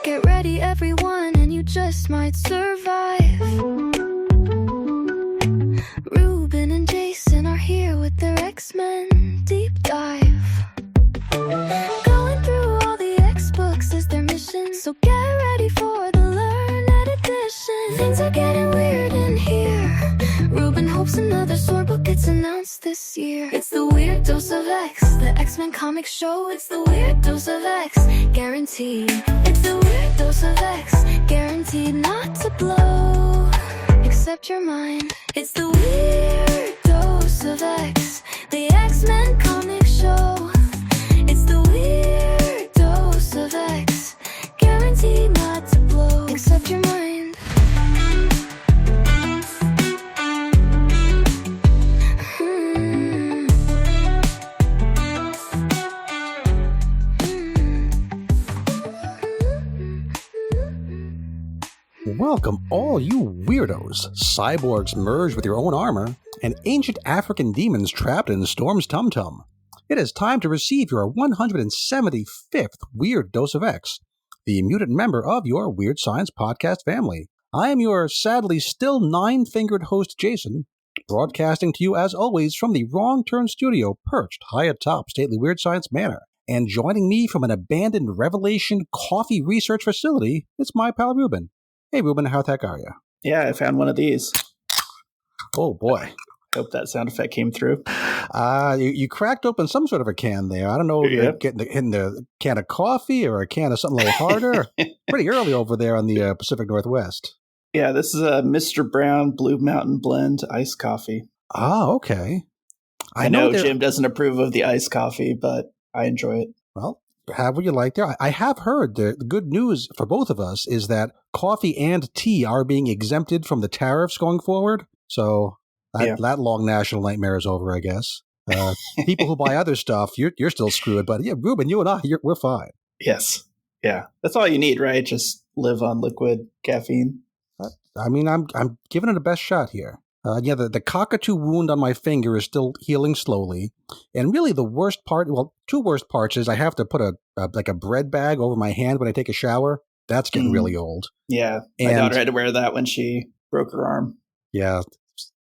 Get ready, everyone, and you just might survive. Ruben and Jason are here with their X-Men deep dive. Going through all the X-books is their mission, so get ready for the Learned Edition. Things are getting weird in here. Ruben hopes another sword book gets announced this year. It's the Weird Dose of X, the X-Men comic show. It's the Weird Dose of X, guaranteed. It's the Weird Dose of X, guaranteed not to blow, except your mind. It's the Weird Dose of X, the X-Men comic show. It's the Weird Dose of X, guaranteed not to blow, except your mind. Welcome, all you weirdos. Cyborgs merged with your own armor, and ancient African demons trapped in Storm's tum-tum. It is time to receive your 175th Weird Dose of X, the mutant member of your Weird Science podcast family. I am your sadly still nine-fingered host, Jason, broadcasting to you as always from the Wrong Turn studio perched high atop stately Weird Science Manor. And joining me from an abandoned Revelation coffee research facility, it's my pal Ruben. Hey, Ruben, how the heck are you? Yeah, I found one of these. Oh, boy. Hope that sound effect came through. You cracked open some sort of a can there. I don't know if you're getting the can of coffee or a can of something a little harder. Pretty early over there on the Pacific Northwest. Yeah, this is a Mr. Brown Blue Mountain Blend iced coffee. Ah, okay. I know Jim doesn't approve of the iced coffee, but I enjoy it. Well, have what you like there. I have heard the good news for both of us is that coffee and tea are being exempted from the tariffs going forward. So that long national nightmare is over, I guess. People who buy other stuff, you're still screwed. But yeah, Ruben, you and I, we're fine. Yes. Yeah. That's all you need, right? Just live on liquid caffeine. I mean, I'm giving it the best shot here. The cockatoo wound on my finger is still healing slowly. And really the worst part, well, two worst parts is I have to put a bread bag over my hand when I take a shower. That's getting really old. Yeah. My daughter had to wear that when she broke her arm. Yeah.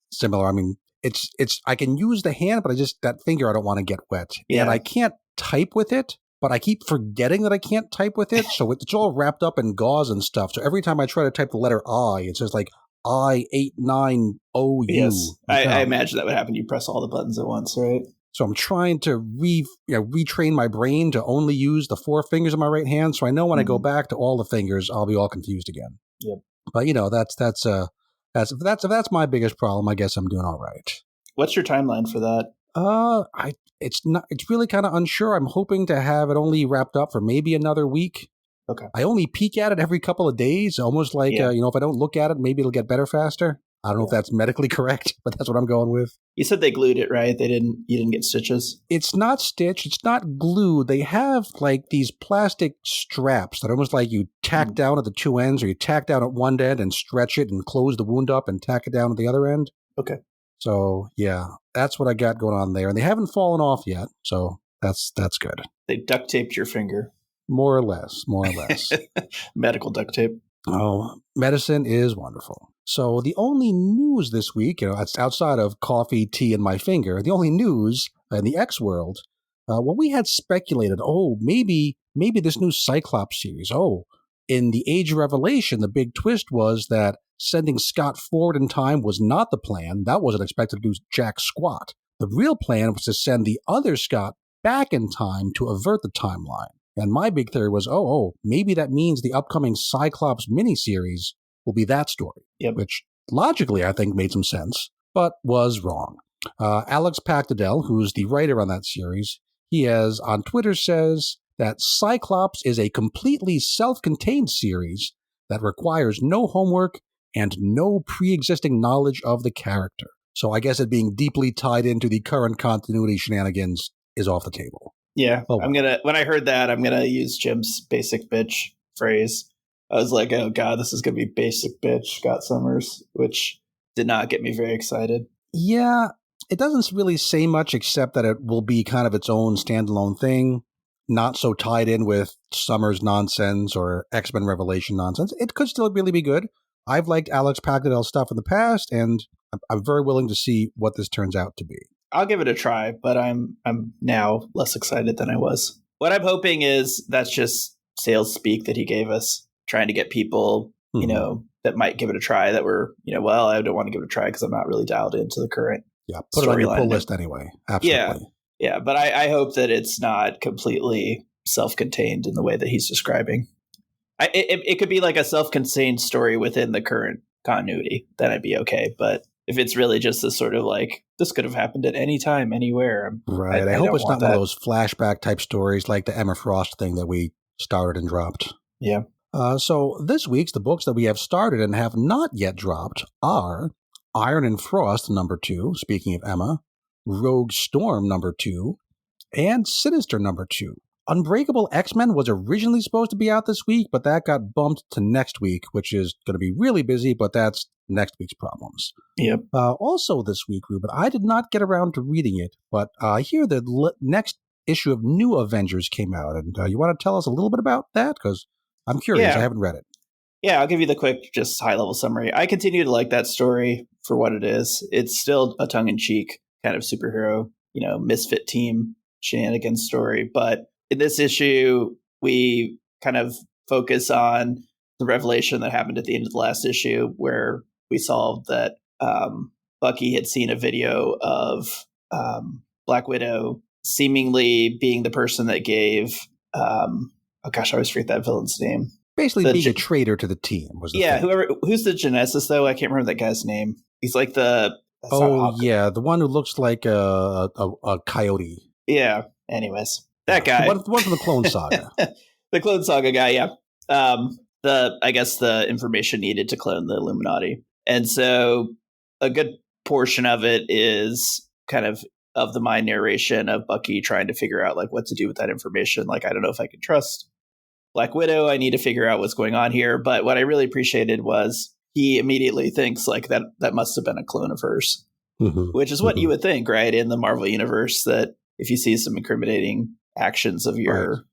Similar. I mean, it's I can use the hand, but that finger I don't want to get wet. Yeah. And I can't type with it, but I keep forgetting that I can't type with it. So it's all wrapped up in gauze and stuff. So every time I try to type the letter I, it says like I89OU. Yes, I imagine that would happen. You press all the buttons at once, right? So I'm trying to retrain my brain to only use the four fingers of my right hand. So I know when I go back to all the fingers, I'll be all confused again. Yep. But that's my biggest problem. I guess I'm doing all right. What's your timeline for that? It's really kind of unsure. I'm hoping to have it only wrapped up for maybe another week. Okay. I only peek at it every couple of days, almost like, if I don't look at it, maybe it'll get better faster. I don't know if that's medically correct, but that's what I'm going with. You said they glued it, right? You didn't get stitches? It's not stitched. It's not glued. They have like these plastic straps that are almost like you tack down at the two ends, or you tack down at one end and stretch it and close the wound up and tack it down at the other end. Okay. So, yeah, that's what I got going on there. And they haven't fallen off yet, so that's good. They duct taped your finger. More or less. Medical duct tape. Oh, medicine is wonderful. So the only news this week, it's outside of coffee, tea, and my finger, the only news in the X world, we had speculated, maybe this new Cyclops series. In the Age of Revelation, the big twist was that sending Scott forward in time was not the plan. That wasn't expected to do jack squat. The real plan was to send the other Scott back in time to avert the timeline. And my big theory was, maybe that means the upcoming Cyclops miniseries will be that story, which logically I think made some sense, but was wrong. Alex Pactadel, who's the writer on that series, he has on Twitter says that Cyclops is a completely self-contained series that requires no homework and no pre-existing knowledge of the character. So I guess it being deeply tied into the current continuity shenanigans is off the table. Yeah, when I heard that, I'm going to use Jim's basic bitch phrase. I was like, oh God, this is going to be basic bitch Scott Summers, which did not get me very excited. Yeah, it doesn't really say much except that it will be kind of its own standalone thing. not so tied in with Summers nonsense or X-Men Revelation nonsense, it could still really be good. I've liked Alex Pagdell's stuff in the past, and I'm very willing to see what this turns out to be. I'll give it a try, but I'm now less excited than I was. What I'm hoping is that's just sales speak that he gave us, trying to get people, that might give it a try that were, well, I don't want to give it a try because I'm not really dialed into the current. Yeah, put it on your pull list anyway. Absolutely. Yeah, but I hope that it's not completely self-contained in the way that he's describing. It could be like a self-contained story within the current continuity. Then I'd be okay. But if it's really just this sort of like, this could have happened at any time, anywhere. Right. I hope it's not one of those flashback type stories like the Emma Frost thing that we started and dropped. Yeah. So this week's, the books that we have started and have not yet dropped are Iron and Frost, number 2, speaking of Emma, Rogue Storm, number 2, and Sinister, number 2. Unbreakable X-Men was originally supposed to be out this week, but that got bumped to next week, which is going to be really busy, but that's next week's problems. Yep. Also this week, Ruben, I did not get around to reading it, but I hear the next issue of New Avengers came out, and you want to tell us a little bit about that? Because I'm curious. Yeah. I haven't read it. Yeah, I'll give you the quick, just high-level summary. I continue to like that story for what it is. It's still a tongue-in-cheek kind of superhero, misfit team shenanigans story, but in this issue, we kind of focus on the revelation that happened at the end of the last issue, where we solved that Bucky had seen a video of Black Widow seemingly being the person that gave, I always forget that villain's name. Basically being a traitor to the team was the thing. Who's the geneticist, though? I can't remember that guy's name. He's like the... the one who looks like a coyote. Yeah, anyways. That guy. The one from the Clone Saga. The Clone Saga guy, yeah. I guess the information needed to clone the Illuminati. And so a good portion of it is kind of the mind narration of Bucky trying to figure out like what to do with that information. Like, I don't know if I can trust Black Widow. I need to figure out what's going on here. But what I really appreciated was he immediately thinks like that must have been a clone of hers, which is what you would think, right? In the Marvel universe, that if you see some incriminating actions of your,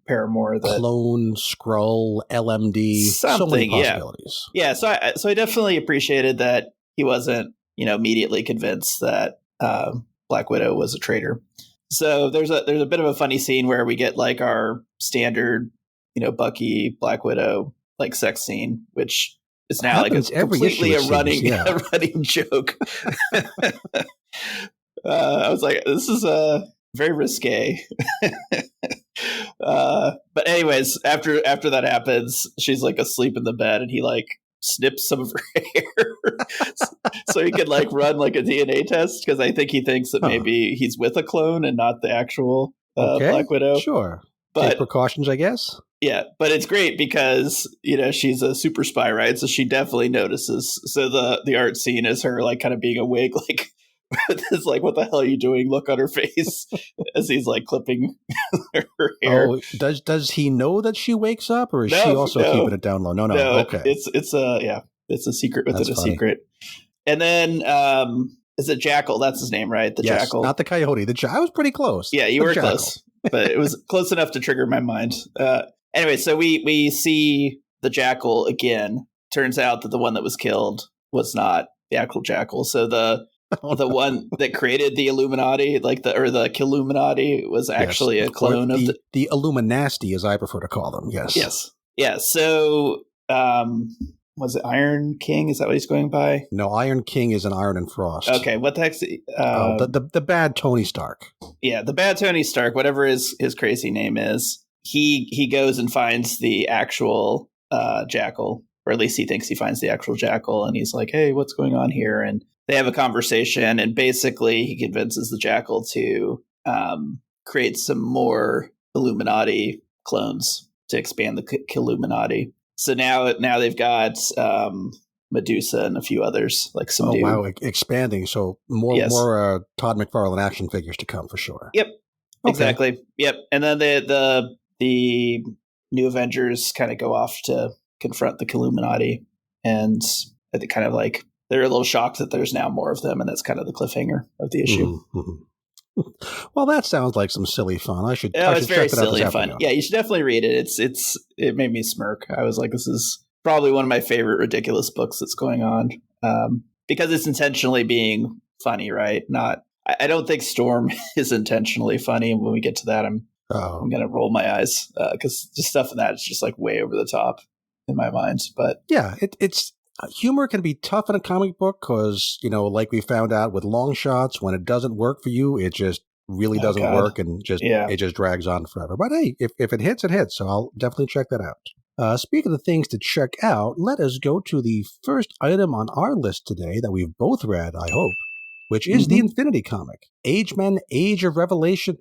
paramour, that clone, Skrull, LMD, something, so many possibilities. Yeah. So I definitely appreciated that he wasn't, immediately convinced that Black Widow was a traitor. So there's a bit of a funny scene where we get like our standard, Bucky, Black Widow like sex scene, which is now like completely a running joke. I was like, this is very risque. But anyways, after that happens, she's like asleep in the bed, and he like snips some of her hair so he could like run like a DNA test, because I think he thinks that maybe he's with a clone and not the actual Black Widow. Sure. But take precautions, I guess. Yeah, but it's great because, she's a super spy, right? So she definitely notices. So the art scene is her like kind of being a wig, like it's like, what the hell are you doing? Look on her face as he's like clipping her hair. Oh, does he know that she wakes up, or is she also keeping it down low? No. Okay, it's a secret within a secret. And then is it Jackal? That's his name, right? Yes, Jackal, not the coyote. I was pretty close. Yeah, you were close, but it was close enough to trigger my mind. Anyway, so we see the Jackal again. Turns out that the one that was killed was not the actual Jackal. So the one that created the Illuminati, like the Killuminati, was actually a clone of the Illuminasti, as I prefer to call them. Yes. Yeah. So was it Iron King? Is that what he's going by? No, Iron King is an Iron and Frost. Okay, what the heck's the bad Tony Stark? Yeah, the bad Tony Stark, whatever his crazy name is. He goes and finds the actual Jackal, or at least he thinks he finds the actual Jackal, and he's like, "Hey, what's going on here?" And they have a conversation, and basically he convinces the Jackal to create some more Illuminati clones to expand the Killuminati. So now they've got Medusa and a few others, like some. Oh wow, expanding! So more Todd McFarlane action figures to come for sure. Yep, okay. Exactly. Yep, and then the New Avengers kind of go off to confront the Killuminati, and they kind of like they're a little shocked that there's now more of them, and that's kind of the cliffhanger of the issue. Mm-hmm. Well, that sounds like some silly fun. I should Oh, it's very check that out silly this and fun. afternoon. Yeah, you should definitely read it. It made me smirk. I was like, this is probably one of my favorite ridiculous books that's going on, because it's intentionally being funny, right? Not. I don't think Storm is intentionally funny. And when we get to that, I'm going to roll my eyes because just stuff in that is just like way over the top in my mind. But yeah, it's humor can be tough in a comic book because, like we found out with long shots, when it doesn't work for you, it just really doesn't work and it just drags on forever. But hey, if it hits, it hits. So I'll definitely check that out. Speaking of things to check out, let us go to the first item on our list today that we've both read, I hope, which is the Infinity comic. X-Men, Age of Revelation,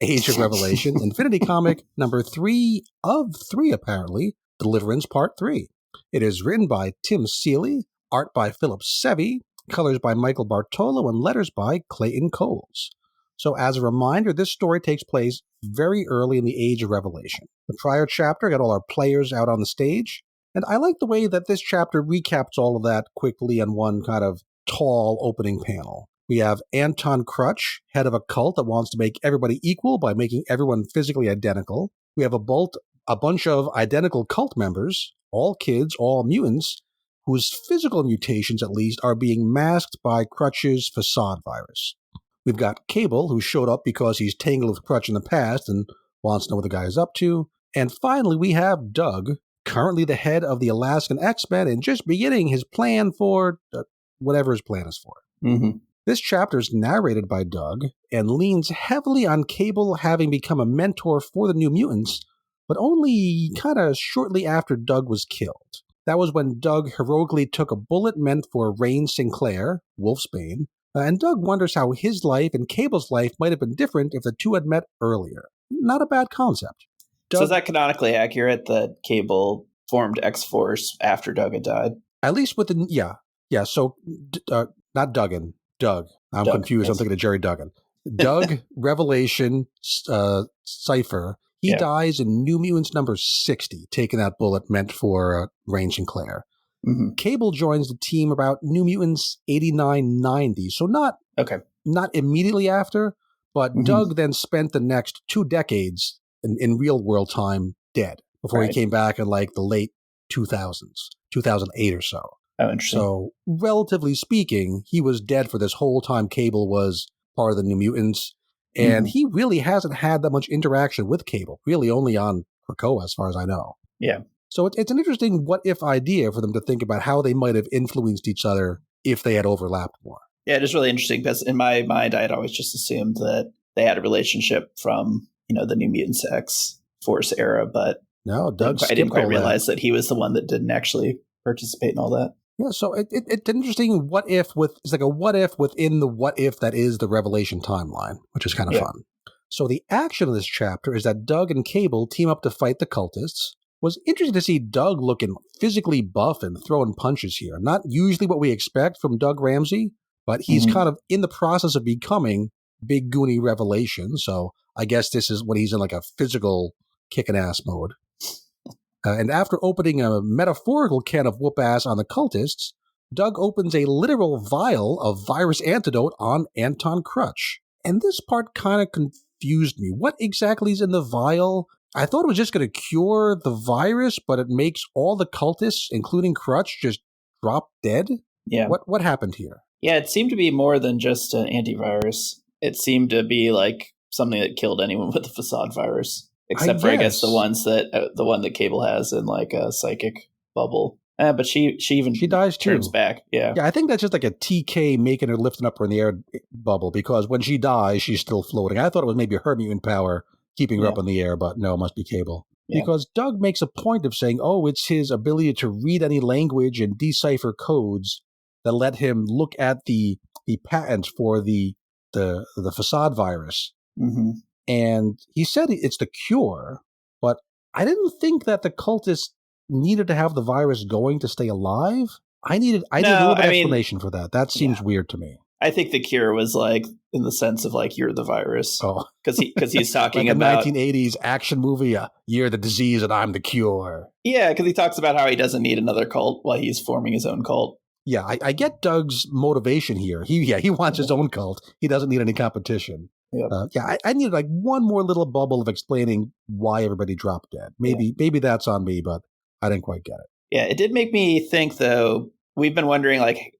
Infinity comic number 3 of 3, apparently, Deliverance Part 3. It is written by Tim Seeley, art by Philip Sevy, colors by Michael Bartolo, and letters by Clayton Coles. So as a reminder, this story takes place very early in the Age of Revelation. The prior chapter got all our players out on the stage, and I like the way that this chapter recaps all of that quickly in one kind of tall opening panel. We have Anton Crutch, head of a cult that wants to make everybody equal by making everyone physically identical. We have a bunch of identical cult members, all kids, all mutants, whose physical mutations, at least, are being masked by Crutch's facade virus. We've got Cable, who showed up because he's tangled with Crutch in the past and wants to know what the guy is up to. And finally, we have Doug, currently the head of the Alaskan X-Men and just beginning his plan for whatever his plan is for. Mm-hmm. This chapter is narrated by Doug and leans heavily on Cable having become a mentor for the New Mutants, but only kind of shortly after Doug was killed. That was when Doug heroically took a bullet meant for Rain Sinclair, Wolfsbane, and Doug wonders how his life and Cable's life might have been different if the two had met earlier. Not a bad concept. So is that canonically accurate that Cable formed X-Force after Doug had died? At least with the, yeah. So, not Duggan, Doug. I'm confused. Yes. I'm thinking of Jerry Duggan. Doug Revelation Cypher. He dies in New Mutants number 60, taking that bullet meant for Rain Sinclair. Mm-hmm. Cable joins the team about New Mutants 89-90, so not immediately after, but Doug then spent the next 2 decades in real world time dead before he came back in like the late 2000s, 2008 or so. Oh, interesting. So, relatively speaking, he was dead for this whole time Cable was part of the New Mutants. And he really hasn't had that much interaction with Cable, really only on Krakoa, as far as I know. Yeah. So it's an interesting what-if idea for them to think about how they might have influenced each other if they had overlapped more. Yeah, it is really interesting because in my mind, I had always just assumed that they had a relationship from, the New Mutants X-Force era, but no, I didn't quite realize that he was the one that didn't actually participate in all that. Yeah, so it's an interesting it's like a what if within the what if that is the Revelation timeline, which is kind of fun. So the action of this chapter is that Doug and Cable team up to fight the cultists. Was interesting to see Doug looking physically buff and throwing punches here. Not usually what we expect from Doug Ramsey, but he's kind of in the process of becoming Big Goonie Revelation. So I guess this is when he's in like a physical kicking ass mode. And after opening a metaphorical can of whoop-ass on the cultists, Doug opens a literal vial of virus antidote on Anton Crutch. And this part kind of confused me. What exactly is in the vial? I thought it was just going to cure the virus, but it makes all the cultists, including Crutch, just drop dead? Yeah. What happened here? Yeah, it seemed to be more than just an antivirus. It seemed to be like something that killed anyone with the facade virus. Except for, I guess, the one that Cable has in like a psychic bubble. But she dies too. Turns back. Yeah. Yeah, I think that's just like a TK making her lifting up her in the air bubble because when she dies, she's still floating. I thought it was maybe her mutant power keeping her up in the air, but no, it must be Cable. Yeah. Because Doug makes a point of saying, it's his ability to read any language and decipher codes that let him look at the patent for the facade virus. Mm-hmm. And he said it's the cure, but I didn't think that the cultists needed to have the virus going to stay alive. I needed a little bit of explanation for that. That seems weird to me. I think the cure was like in the sense of like you're the virus. Oh, because he's talking like about a 1980s action movie. You're the disease and I'm the cure. Yeah, because he talks about how he doesn't need another cult while he's forming his own cult. Yeah, I get Doug's motivation here. He wants his own cult. He doesn't need any competition. Yep. I needed like one more little bubble of explaining why everybody dropped dead. Maybe that's on me, but I didn't quite get it. Yeah, it did make me think, though. We've been wondering, like,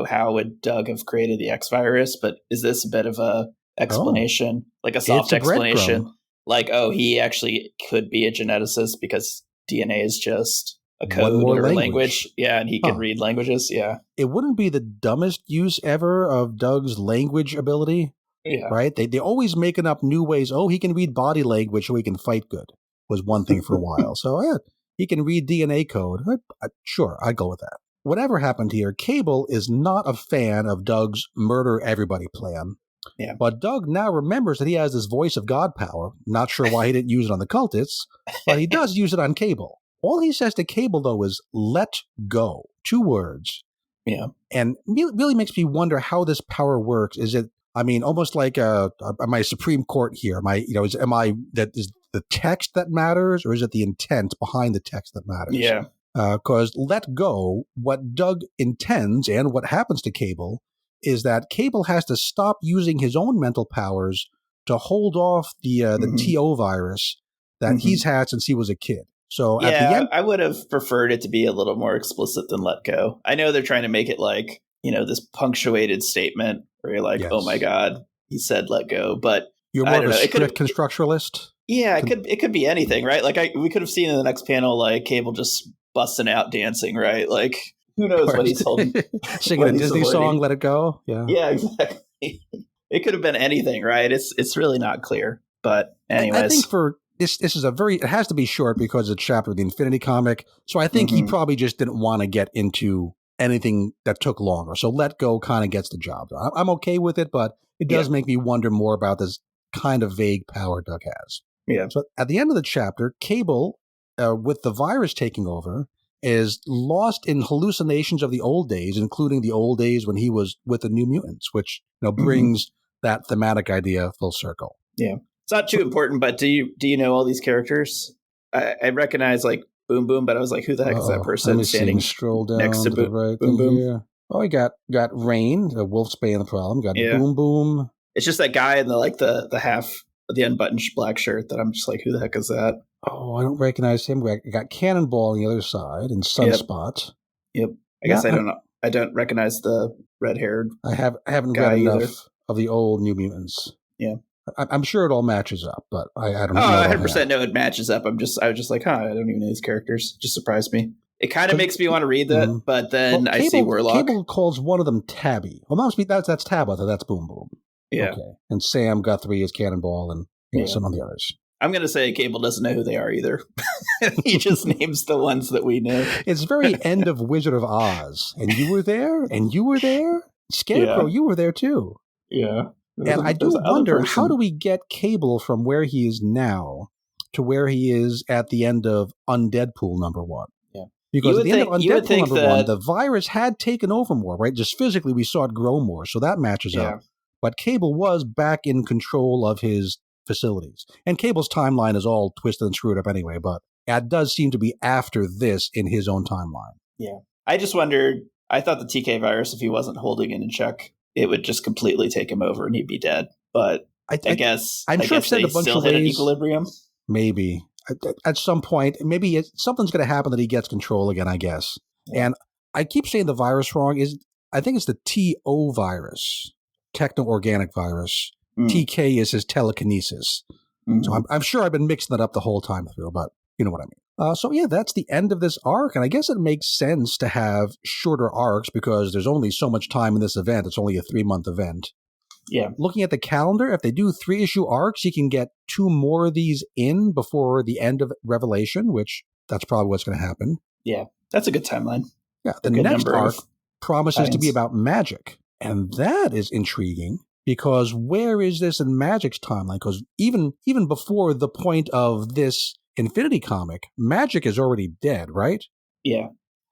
how would Doug have created the X virus? But is this a bit of a explanation, like a soft explanation? Like, he actually could be a geneticist because DNA is just a code or language. Yeah, and he can read languages. Yeah. It wouldn't be the dumbest use ever of Doug's language ability. Yeah. Right? They always making up new ways. Oh, he can read body language so he can fight good was one thing for a while. So yeah, he can read DNA code. Sure, I'd go with that. Whatever happened here, Cable is not a fan of Doug's murder everybody plan. Yeah. But Doug now remembers that he has this voice of God power. Not sure why he didn't use it on the cultists, but he does use it on Cable. All he says to Cable, though, is let go. 2 words. Yeah. And it really makes me wonder how this power works. Is it, almost like my Supreme Court here? Is the text that matters, or is it the intent behind the text that matters? Yeah. Because let go, what Doug intends and what happens to Cable is that Cable has to stop using his own mental powers to hold off the TO virus that he's had since he was a kid. So at the end, I would have preferred it to be a little more explicit than let go. I know they're trying to make it like, this punctuated statement where you're like, oh my God, he said let go. But you're more of a strict constructuralist? Yeah, it could be anything, right? Like we could have seen in the next panel, like Cable just busting out dancing, right? Like who knows what he's holding. Singing a Disney song, Let It Go. Yeah. Yeah, exactly. It could have been anything, right? It's really not clear. But anyways. I think for this is it has to be short because it's a chapter of the Infinity comic. So I think he probably just didn't want to get into anything that took longer. So let go kind of gets the job done. I'm okay with it, but it does make me wonder more about this kind of vague power Doug has. Yeah. So at the end of the chapter, Cable, with the virus taking over, is lost in hallucinations of the old days, including the old days when he was with the New Mutants, which brings that thematic idea full circle. Yeah. It's not too important, but do you know all these characters? I recognize like Boom Boom, but I was like, who the heck is that person standing stroll down next to Boom Boom? Here. Oh, we got Rain, the Wolfsbane, the problem. Got Boom Boom. It's just that guy in the half of the unbuttoned black shirt that I'm just like, who the heck is that? Oh, I don't recognize him. We got Cannonball on the other side and Sunspot. Yep. I guess I don't know. I don't recognize the red-haired. I haven't read enough of the old New Mutants. Yeah. I'm sure it all matches up, but I don't know. 100% know it matches up. I was just like, I don't even know these characters. It just surprised me. It kind of makes me want to read that, but then I see Warlock. Cable calls one of them Tabby. Well, that's Tabitha. That's Boom Boom. Yeah. Okay. And Sam Guthrie is Cannonball, and some of the others. I'm going to say Cable doesn't know who they are either. He just names the ones that we know. It's very end of Wizard of Oz. And you were there? And you were there? Scarecrow, you were there too. Yeah. And I do wonder, how do we get Cable from where he is now to where he is at the end of Undeadpool #1? Yeah. Because at the end of Undeadpool #1, the virus had taken over more, right? Just physically, we saw it grow more. So that matches up. But Cable was back in control of his facilities. And Cable's timeline is all twisted and screwed up anyway, but it does seem to be after this in his own timeline. Yeah. I just wondered, I thought the TK virus, if he wasn't holding it in check, it would just completely take him over and he'd be dead. But I guess I'm sure they still hit an equilibrium. Maybe. At some point, maybe something's going to happen that he gets control again, I guess. Yeah. And I keep saying the virus wrong. I think it's the TO virus, techno-organic virus. TK is his telekinesis. So I'm sure I've been mixing that up the whole time through, but you know what I mean. So yeah, that's the end of this arc. And I guess it makes sense to have shorter arcs because there's only so much time in this event. It's only a 3-month event. Yeah. Looking at the calendar, if they do 3-issue arcs, you can get 2 more of these in before the end of Revelation, which that's probably what's going to happen. Yeah. That's a good timeline. Yeah. The next arc promises to be about magic. And that is intriguing. Because where is this in Magic's timeline? Because even before the point of this Infinity comic, Magic is already dead, right? Yeah,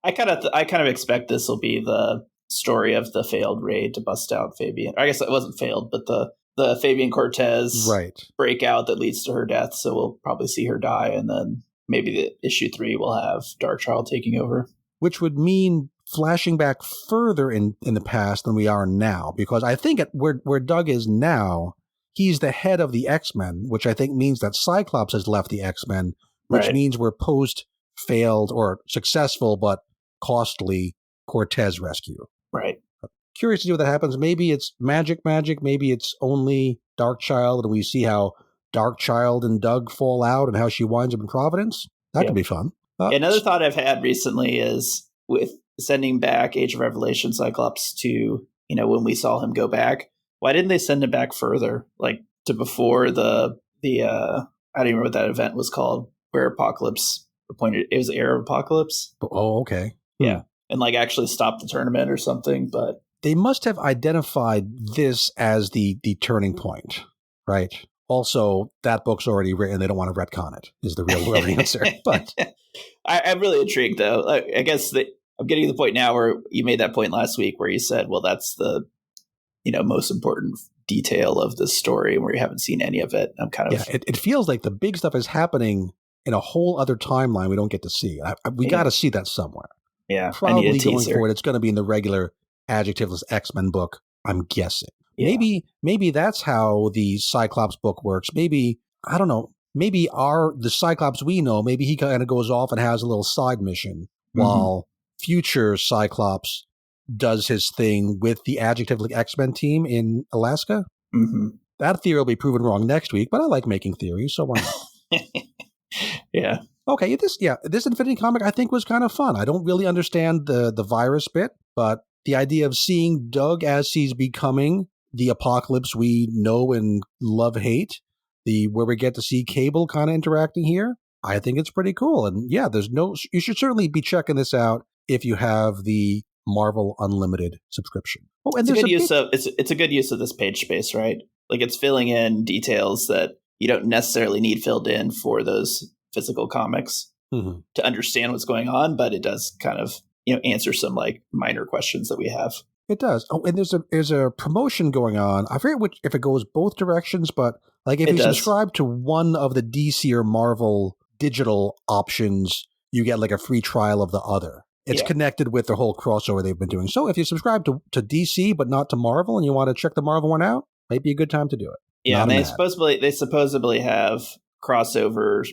I kind of expect this will be the story of the failed raid to bust out Fabian. I guess it wasn't failed, but the Fabian Cortez breakout that leads to her death. So we'll probably see her die, and then maybe the issue 3 will have Darkchild taking over. Which would mean flashing back further in the past than we are now, because I think where Doug is now, he's the head of the X-Men, which I think means that Cyclops has left the X-Men, which means we're post-failed or successful but costly Cortez rescue. Right. Curious to see what that happens. Maybe it's magic. Maybe it's only Darkchild, and we see how Darkchild and Doug fall out and how she winds up in Providence. That could be fun. Another thought I've had recently is with sending back Age of Revelation Cyclops to, when we saw him go back, why didn't they send him back further? Like to before the I don't even remember what that event was called, where Apocalypse appointed, it was the Era of Apocalypse. Oh, okay. Yeah. And like actually stop the tournament or something, but they must have identified this as the turning point, right? Also, that book's already written. They don't want to retcon it, is the real answer. But I'm really intrigued, though. I guess I'm getting to the point now where you made that point last week where you said, well, that's the most important detail of the story where you haven't seen any of it. I'm kind of... Yeah, it feels like the big stuff is happening in a whole other timeline we don't get to see. We got to see that somewhere. Yeah, probably going forward, it's going to be in the regular adjectiveless X-Men book, I'm guessing. Yeah. Maybe that's how the Cyclops book works. Maybe, I don't know, maybe the Cyclops we know, maybe he kind of goes off and has a little side mission while future Cyclops does his thing with the adjectiveless X-Men team in Alaska. Mm-hmm. That theory will be proven wrong next week, but I like making theories, so why not? Yeah. Okay, this Infinity comic I think was kind of fun. I don't really understand the virus bit, but the idea of seeing Doug as he's becoming the Apocalypse we know and love-hate, where we get to see Cable kind of interacting here, I think it's pretty cool. And yeah, you should certainly be checking this out if you have the Marvel Unlimited subscription. Oh, and it's a good use of this page space, right? Like it's filling in details that you don't necessarily need filled in for those physical comics to understand what's going on, but it does kind of answer some like minor questions that we have. It does. Oh, and there's a promotion going on. I forget if it goes both directions, but like if you subscribe to one of the DC or Marvel digital options, you get like a free trial of the other. It's connected with the whole crossover they've been doing. So if you subscribe to DC but not to Marvel and you want to check the Marvel one out, might be a good time to do it. Yeah, and they supposedly have crossovers,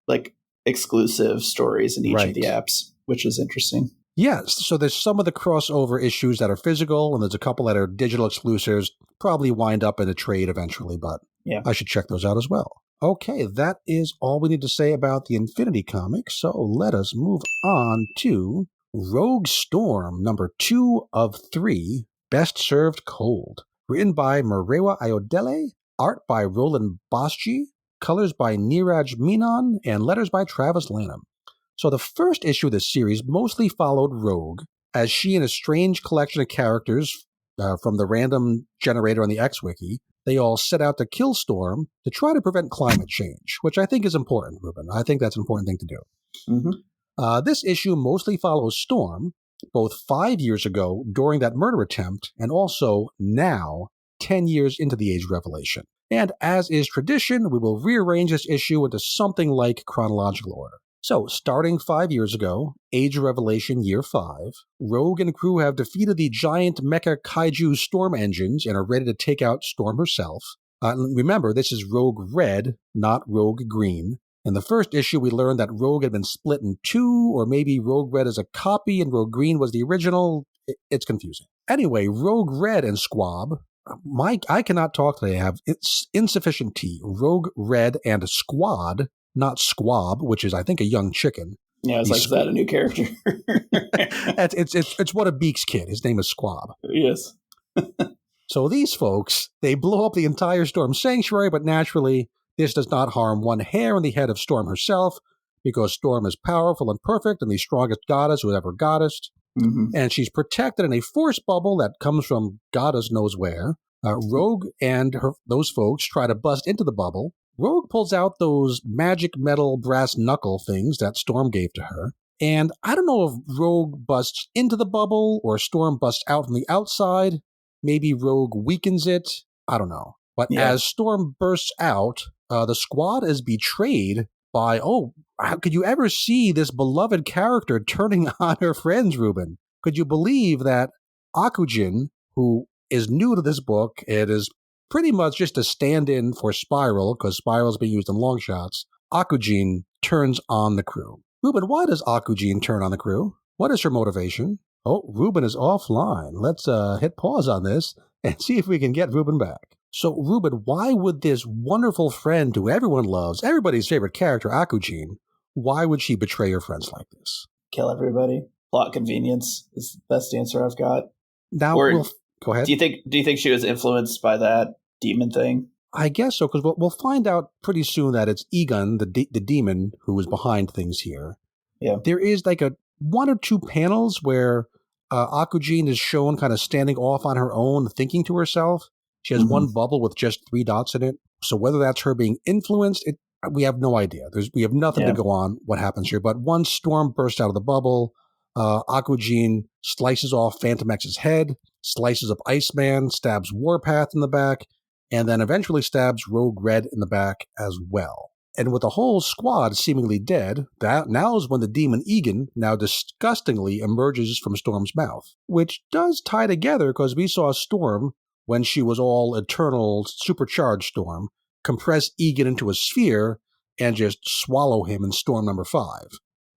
like exclusive stories in each of the apps, which is interesting. Yes, so there's some of the crossover issues that are physical, and there's a couple that are digital exclusives, probably wind up in a trade eventually, but I should check those out as well. Okay, that is all we need to say about the Infinity comic, so let us move on to Rogue Storm, number 2 of 3, Best Served Cold. Written by Marewa Ayodele, art by Roland Boschi, colors by Neeraj Menon, and letters by Travis Lanham. So the first issue of this series mostly followed Rogue, as she and a strange collection of characters from the random generator on the X-Wiki, they all set out to kill Storm to try to prevent climate change, which I think is important, Ruben. I think that's an important thing to do. Mm-hmm. This issue mostly follows Storm, both 5 years ago during that murder attempt, and also now, 10 years into the Age of Revelation. And as is tradition, we will rearrange this issue into something like chronological order. So, starting 5 years ago, Age of Revelation Year 5, Rogue and crew have defeated the giant mecha kaiju Storm engines and are ready to take out Storm herself. Remember, this is Rogue Red, not Rogue Green. In the first issue, we learned that Rogue had been split in two, or maybe Rogue Red is a copy and Rogue Green was the original. It's confusing. Anyway, Rogue Red and Squab, I cannot talk today. I have insufficient tea. Rogue Red and Squad, not Squab, which is, I think, a young chicken. Yeah, it's like, is that a new character? it's what a Beaks kid. His name is Squab. Yes. So these folks, they blow up the entire Storm Sanctuary, but naturally, this does not harm one hair on the head of Storm herself, because Storm is powerful and perfect and the strongest goddess who ever goddessed. Mm-hmm. And she's protected in a force bubble that comes from goddess knows where. Rogue and those folks try to bust into the bubble. Rogue pulls out those magic metal brass knuckle things that Storm gave to her. And I don't know if Rogue busts into the bubble or Storm busts out from the outside. Maybe Rogue weakens it. I don't know. But as Storm bursts out, the squad is betrayed by, how could you ever see this beloved character turning on her friends, Ruben? could you believe that Akujin, who is new to this book, it is pretty much just a stand-in for Spiral, because Spiral's being used in long shots, Akujin turns on the crew. Ruben, why does Akujin turn on the crew? What is her motivation? Oh, Ruben is offline. Let's hit pause on this and see if we can get Ruben back. So, Ruben, why would this wonderful friend who everyone loves, everybody's favorite character, Akujin, why would she betray her friends like this? Kill everybody. Plot convenience is the best answer I've got. Now, go ahead. Do you think she was influenced by that demon thing? I guess so, because we'll find out pretty soon that it's Egon, the demon, who is behind things here. Yeah. There is like one or two panels where Akujin is shown kind of standing off on her own, thinking to herself. She has one bubble with just 3 dots in it. So whether that's her being influenced, we have no idea. We have nothing to go on what happens here. But once Storm bursts out of the bubble, Akujin slices off Phantom X's head, slices up Iceman, stabs Warpath in the back, and then eventually stabs Rogue Red in the back as well. And with the whole squad seemingly dead, that now is when the demon Egon now disgustingly emerges from Storm's mouth, which does tie together because we saw Storm, when she was all eternal supercharged Storm, compress Egon into a sphere and just swallow him in Storm number 5.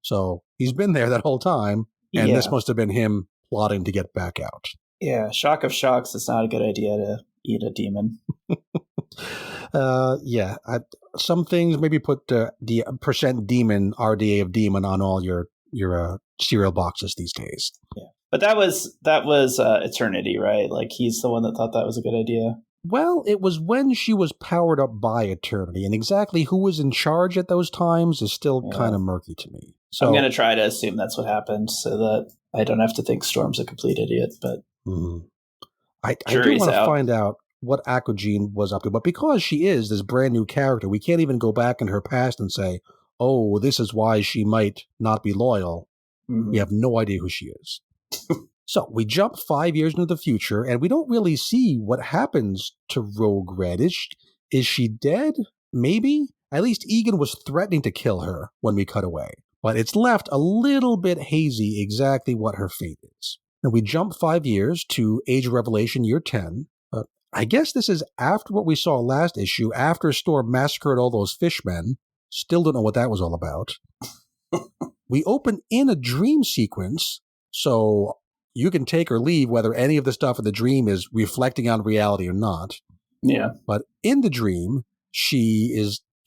So he's been there that whole time, and this must have been him plotting to get back out. Yeah, shock of shocks, it's not a good idea to eat a demon. Some things, maybe put the percent demon, RDA of demon on all your cereal boxes these days. Yeah. But that was Eternity, right? Like, he's the one that thought that was a good idea. Well, it was when she was powered up by Eternity, and exactly who was in charge at those times is still kind of murky to me. So I'm going to try to assume that's what happened so that I don't have to think Storm's a complete idiot. But I do want to find out what Akujin was up to. But because she is this brand new character, we can't even go back in her past and say, oh, this is why she might not be loyal. We have no idea who she is. So we jump 5 years into the future, and we don't really see what happens to Rogue Red. Is she dead? Maybe? At least Egon was threatening to kill her when we cut away. But it's left a little bit hazy exactly what her fate is. And we jump 5 years to Age of Revelation, year 10. I guess this is after what we saw last issue, after Storm massacred all those fishmen. Still don't know what that was all about. We open in a dream sequence, so you can take or leave whether any of the stuff in the dream is reflecting on reality or not. Yeah. But in the dream, she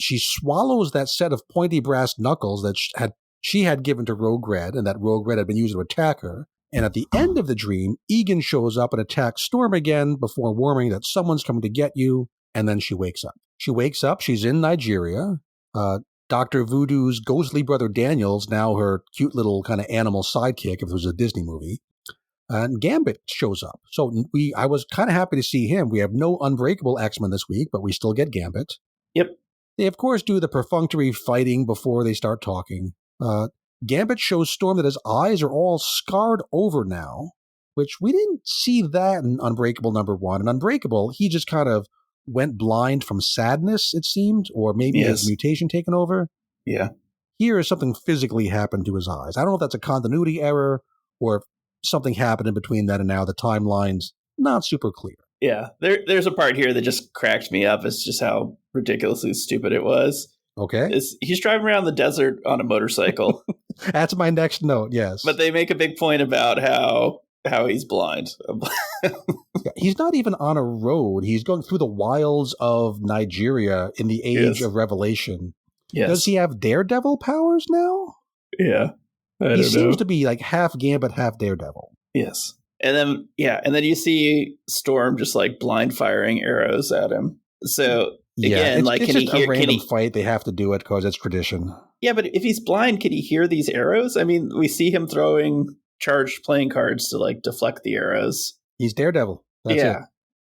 swallows that set of pointy brass knuckles that she had given to Rogue Red, and that Rogue Red had been used to attack her. And at the end of the dream, Egon shows up and attacks Storm again before warning that someone's coming to get you, and then she wakes up. She's in Nigeria. Dr. Voodoo's ghostly brother Daniel's now her cute little kind of animal sidekick if it was a Disney movie. And Gambit shows up. So I was kind of happy to see him. We have no Unbreakable X-Men this week, but we still get Gambit. Yep. They, of course, do the perfunctory fighting before they start talking. Gambit shows Storm that his eyes are all scarred over now, which we didn't see that in Unbreakable number 1. In Unbreakable, he just kind of went blind from sadness, it seemed, or maybe his mutation taken over. Yeah. Here, something physically happened to his eyes. I don't know if that's a continuity error or if something happened in between then and now. The timeline's not super clear. Yeah. There's a part here that just cracked me up. It's just how ridiculously stupid it was. Okay. He's driving around the desert on a motorcycle. That's my next note, yes. But they make a big point about how he's blind. He's not even on a road. He's going through the wilds of Nigeria in the Age of Revelation. Yes. Does he have Daredevil powers now? Yeah. He seems to be like half Gambit, half Daredevil. Yes. And then you see Storm just like blind firing arrows at him. So again, it's can he just hear? A random fight. They have to do it because it's tradition. Yeah, but if he's blind, can he hear these arrows? I mean, we see him throwing charged playing cards to like deflect the arrows. He's Daredevil. That's it.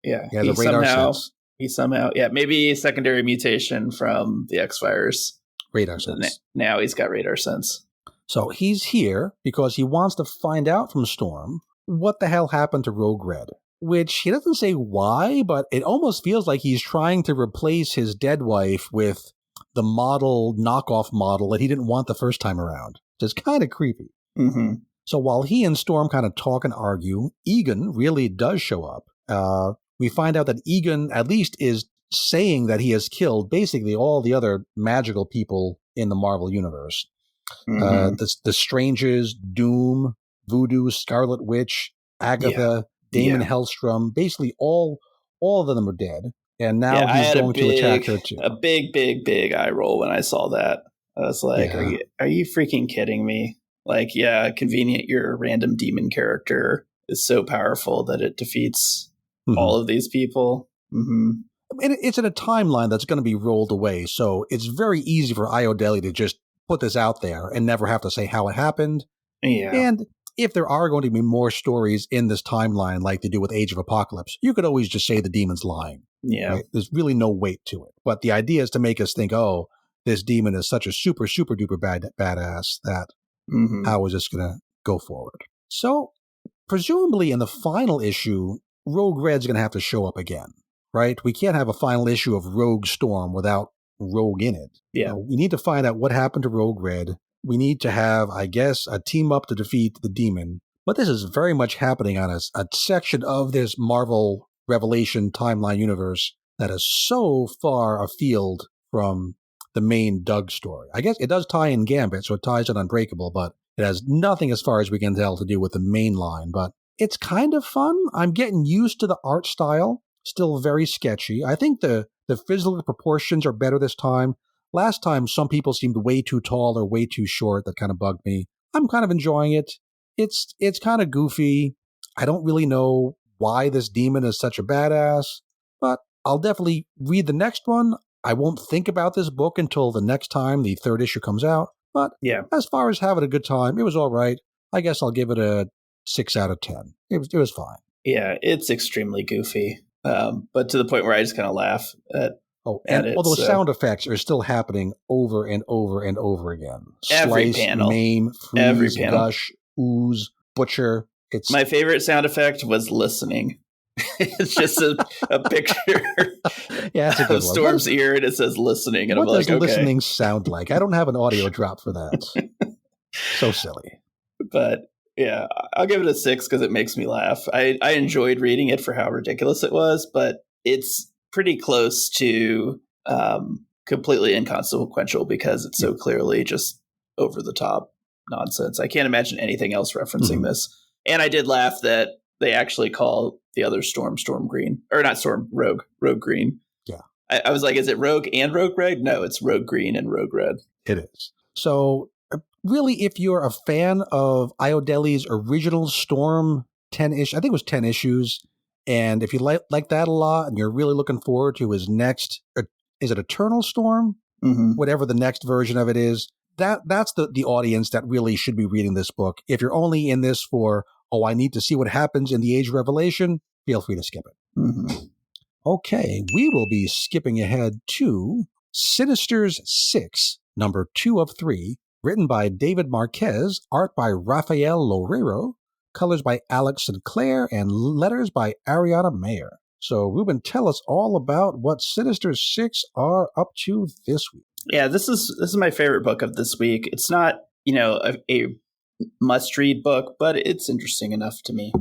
Yeah. He has a radar sense. He somehow, maybe a secondary mutation from the X-Virus. Radar sense. Now he's got radar sense. So he's here because he wants to find out from Storm what the hell happened to Rogue Red, which he doesn't say why, but it almost feels like he's trying to replace his dead wife with the knockoff model that he didn't want the first time around, which is kind of creepy. Mm-hmm. So while he and Storm kind of talk and argue, Egan really does show up. We find out that Egan at least is saying that he has killed basically all the other magical people in the Marvel Universe. The Strangers, Doom, Voodoo, Scarlet Witch, Agatha, Damon Hellstrom, basically all of them are dead. And now he's going to attack her too. A big eye roll when I saw that. I was like, are you freaking kidding me? Like, yeah, convenient your random demon character is so powerful that it defeats all of these people. And it's in a timeline that's going to be rolled away, so it's very easy for Iodelli to just put this out there and never have to say how it happened. Yeah. And if there are going to be more stories in this timeline like they do with Age of Apocalypse, you could always just say the demon's lying. Yeah. Right? There's really no weight to it. But the idea is to make us think, oh, this demon is such a super duper badass that how is this going to go forward? So presumably in the final issue, Rogue Red's going to have to show up again, right? We can't have a final issue of Rogue Storm without Rogue in it. Yeah. We need to find out what happened to Rogue Red. We need to have, I guess, a team up to defeat the demon. But this is very much happening on a section of this Marvel Revelation timeline universe that is so far afield from the main Doug story. I guess it does tie in Gambit, so it ties in Unbreakable, but it has nothing, as far as we can tell, to do with the main line. But it's kind of fun. I'm getting used to the art style. Still very sketchy. I think the physical proportions are better this time. Last time, some people seemed way too tall or way too short. That kind of bugged me. I'm kind of enjoying it. It's kind of goofy. I don't really know why this demon is such a badass, but I'll definitely read the next one. I won't think about this book until the next time the third issue comes out. But as far as having a good time, it was all right. I guess I'll give it a 6 out of 10. It was fine. Yeah, it's extremely goofy, but to the point where I just kind of laugh at. Oh, and those sound effects are still happening over and over and over again. Every Slice, panel. maim, freeze, Every panel. gush, ooze, butcher. My favorite sound effect was listening. It's just a picture that's a good of Storm's ear, and it says listening. And what I'm like, does listening sound like? I don't have an audio drop for that. So silly. But yeah, I'll give it a 6 because it makes me laugh. I enjoyed reading it for how ridiculous it was, but it's pretty close to completely inconsequential because it's so clearly just over the top nonsense. I can't imagine anything else referencing this. And I did laugh that they actually call the other Storm Green, or not Storm, Rogue Green. Yeah. I was like, is it Rogue and Rogue Red? No, it's Rogue Green and Rogue Red. It is. So really, if you're a fan of Iodelli's original Storm 10-ish, I think it was 10 issues, and if you like that a lot and you're really looking forward to his next, is it Eternal Storm? Whatever the next version of it is, that's the audience that really should be reading this book. If you're only in this for, I need to see what happens in the Age of Revelation, feel free to skip it. Okay, we will be skipping ahead to Sinister's 6, number 2 of 3, written by David Marquez, art by Rafael Loureiro, colors by Alex Sinclair, and letters by Ariana Mayer. So, Ruben, tell us all about what Sinister 6 are up to this week. Yeah, this is my favorite book of this week. It's not, a must-read book, but it's interesting enough to me.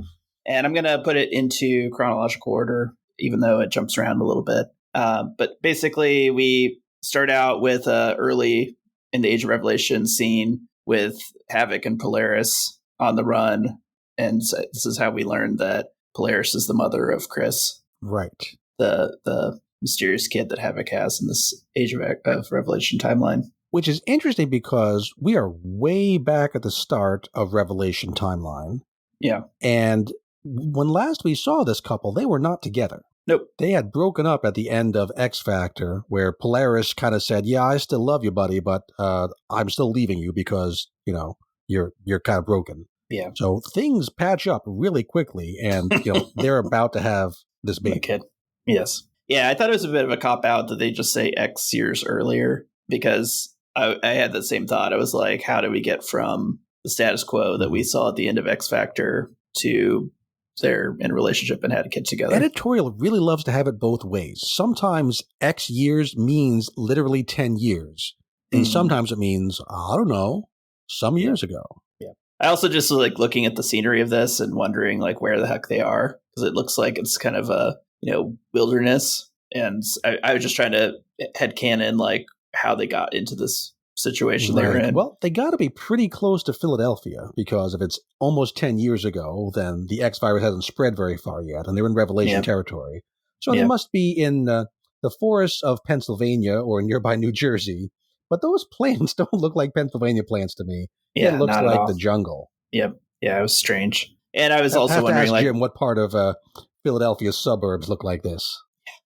And I'm going to put it into chronological order, even though it jumps around a little bit. But basically, we start out with early in the Age of Revelation scene with Havoc and Polaris on the run. And so this is how we learn that Polaris is the mother of Chris. Right. The mysterious kid that Havoc has in this Age of Revelation timeline. Which is interesting because we are way back at the start of Revelation timeline. Yeah. And when last we saw this couple, they were not together. Nope. They had broken up at the end of X Factor, where Polaris kind of said, yeah, I still love you, buddy, but I'm still leaving you because, you're kind of broken. Yeah. So things patch up really quickly, and they're about to have this baby. Kid. Yes. Yeah, I thought it was a bit of a cop-out that they just say X years earlier, because I had the same thought. I was like, how do we get from the status quo that we saw at the end of X Factor to they're in a relationship and had a kid together? Editorial really loves to have it both ways. Sometimes X years means literally 10 years. And sometimes it means, I don't know, some years ago. Yeah. I also just like looking at the scenery of this and wondering like where the heck they are, because it looks like it's kind of a wilderness, and I was just trying to headcanon like how they got into this situation they were in. Well, they got to be pretty close to Philadelphia, because if it's almost 10 years ago, then the X virus hasn't spread very far yet, and they're in Revelation territory. So they must be in the forests of Pennsylvania or nearby New Jersey. But those plants don't look like Pennsylvania plants to me. Yeah, it looks like the jungle. Yep. Yeah, it was strange. And I was also have wondering, to ask Jim, what part of Philadelphia suburbs look like this?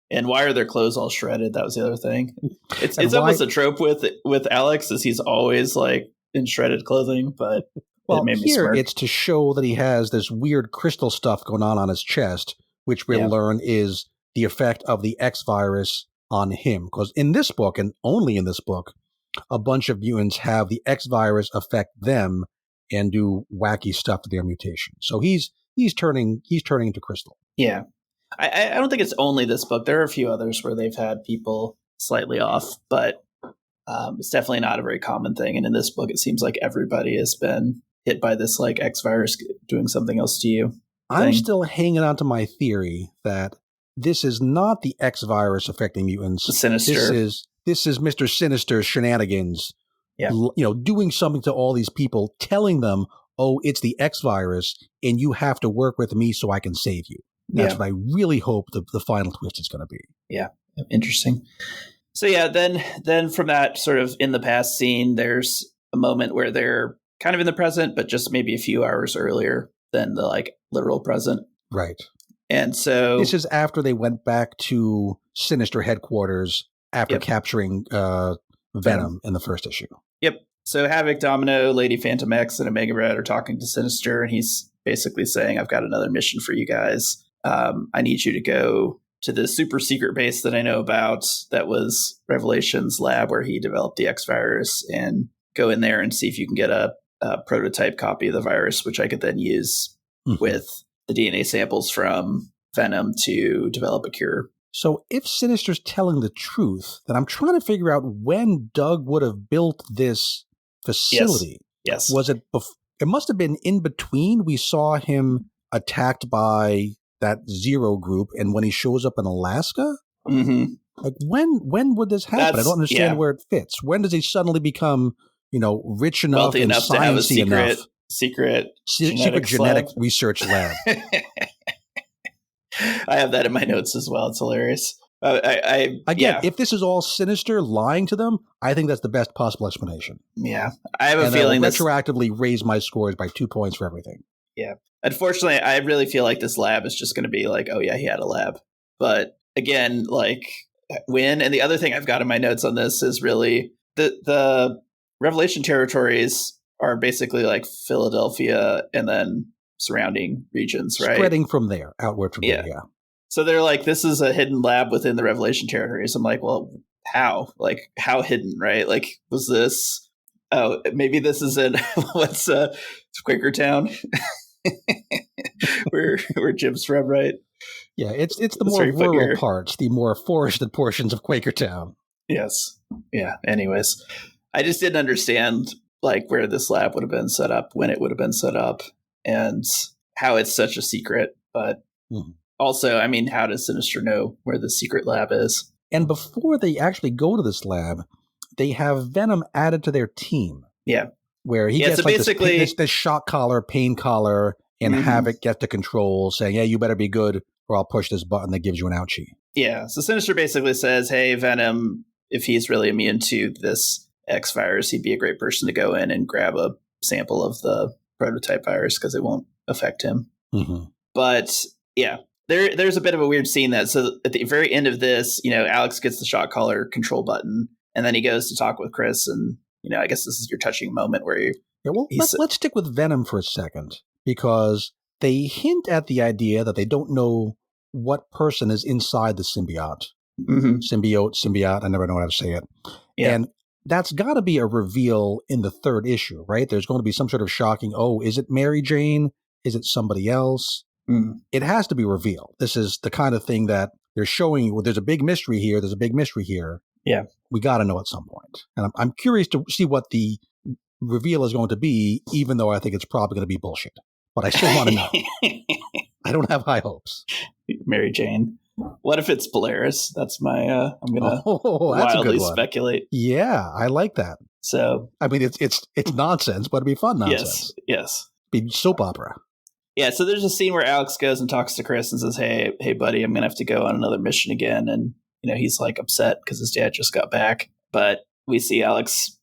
And why are their clothes all shredded? That was the other thing. It's almost a trope with Alex, is he's always like in shredded clothing, but it made me smirk. It's to show that he has this weird crystal stuff going on his chest, which we'll learn is the effect of the X virus on him. Because in this book, and only in this book, a bunch of mutants have the X virus affect them and do wacky stuff to their mutation. So he's turning into crystal. Yeah. I don't think it's only this book. There are a few others where they've had people slightly off, but it's definitely not a very common thing. And in this book, it seems like everybody has been hit by this like X virus doing something else to you. I'm still hanging on to my theory that this is not the X virus affecting mutants. The Sinister. This is Mr. Sinister's shenanigans. Yeah. Doing something to all these people, telling them, "Oh, it's the X virus, and you have to work with me so I can save you." That's what I really hope the final twist is going to be. Yeah, interesting. So yeah, then from that sort of in the past scene, there's a moment where they're kind of in the present, but just maybe a few hours earlier than the like literal present. Right. And so this is after they went back to Sinister headquarters after capturing Venom in the first issue. Yep. So Havoc, Domino, Lady Phantom X, and Omega Red are talking to Sinister, and he's basically saying, "I've got another mission for you guys. I need you to go to the super secret base that I know about, that was Revelation's lab where he developed the X virus, and go in there and see if you can get a prototype copy of the virus, which I could then use with the DNA samples from Venom to develop a cure." So if Sinister's telling the truth, then I'm trying to figure out when Doug would have built this facility. Yes. Was it it must have been in between we saw him attacked by that Zero group and when he shows up in Alaska? Mm-hmm. Like when would this happen? I don't understand where it fits. When does he suddenly become, rich enough, wealthy and enough to have a secret genetic research lab? I have that in my notes as well. It's hilarious. If this is all Sinister lying to them, I think that's the best possible explanation. Yeah, I have a feeling retroactively raise my scores by 2 points for everything. Yeah, unfortunately, I really feel like this lab is just going to be like, oh yeah, he had a lab. But again, like when, and the other thing I've got in my notes on this is really the Revelation territories are basically like Philadelphia and then surrounding regions, right? Spreading from there, outward from there, yeah. So they're like, this is a hidden lab within the Revelation territories. I'm like, well, how? Like, how hidden, right? Like, was this, maybe this is in, what's Quakertown? where Jim's from, right? Yeah, it's the more rural parts, the more forested portions of Quakertown. Yes. Yeah, anyways. I just didn't understand, like, where this lab would have been set up, when it would have been set up, and how it's such a secret. But also, I mean, how does Sinister know where the secret lab is? And before they actually go to this lab, they have Venom added to their team. Yeah. Where he gets this shock collar, pain collar, and Havoc gets to control, saying, "Yeah, you better be good or I'll push this button that gives you an ouchie." Yeah. So Sinister basically says, hey, Venom, if he's really immune to this X virus, he'd be a great person to go in and grab a sample of the prototype virus because it won't affect him. But yeah, there's a bit of a weird scene that, so at the very end of this, Alex gets the shock collar control button, and then he goes to talk with Chris, and I guess this is your touching moment where let's stick with Venom for a second, because they hint at the idea that they don't know what person is inside the symbiote. Symbiote, I never know how to say it. Yeah. And that's got to be a reveal in the third issue, right? There's going to be some sort of shocking, is it Mary Jane? Is it somebody else? It has to be revealed. This is the kind of thing that they're showing you. Well, there's a big mystery here. There's a big mystery here. Yeah. We got to know at some point. And I'm curious to see what the reveal is going to be, even though I think it's probably going to be bullshit. But I still want to know. I don't have high hopes. Mary Jane. What if it's Polaris? That's my. I'm gonna that's a good wildly one. speculate. Yeah, I like that. So I mean, it's nonsense, but it'd be fun nonsense. Yes. Be soap opera. Yeah. So there's a scene where Alex goes and talks to Chris and says, "Hey, buddy, I'm gonna have to go on another mission again." And he's like upset because his dad just got back. But we see Alex,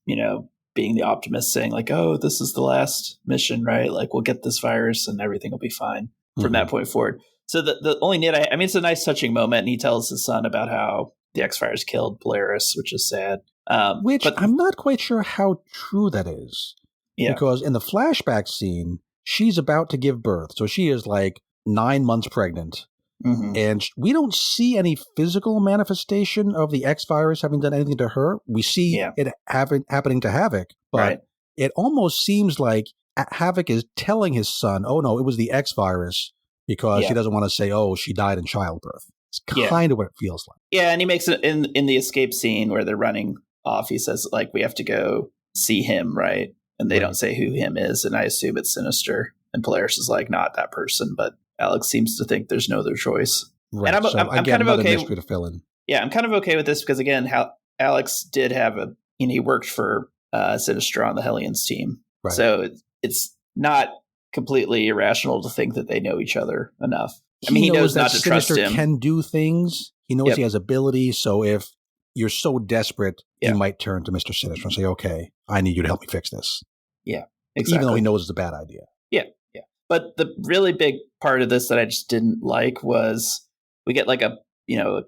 being the optimist, saying like, "Oh, this is the last mission, right? Like, we'll get this virus and everything will be fine from that point forward." So the only nit, I mean, it's a nice touching moment, and he tells his son about how the X-Virus killed Polaris, which is sad. But I'm not quite sure how true that is. Yeah. Because in the flashback scene, she's about to give birth. So she is like 9 months pregnant. Mm-hmm. And we don't see any physical manifestation of the X-Virus having done anything to her. We see it happening to Havoc. But it almost seems like Havoc is telling his son, oh, no, it was the X-Virus. Because she doesn't want to say, oh, she died in childbirth. It's kind of what it feels like. Yeah, and he makes it in the escape scene where they're running off. He says, like, we have to go see him, right? And they don't say who him is, and I assume it's Sinister. And Polaris is like, not that person, but Alex seems to think there's no other choice. Right. And I'm kind of okay. Mystery to fill in. Yeah, I'm kind of okay with this because, again, Alex did have he worked for Sinister on the Hellions team. Right. So it's not completely irrational to think that they know each other enough. I mean, he knows not to trust him. Sinister can do things. He knows he has ability. So if you're so desperate, he might turn to Mr. Sinister and say, okay, I need you to help me fix this. Yeah, exactly. Even though he knows it's a bad idea. Yeah. But the really big part of this that I just didn't like was we get like a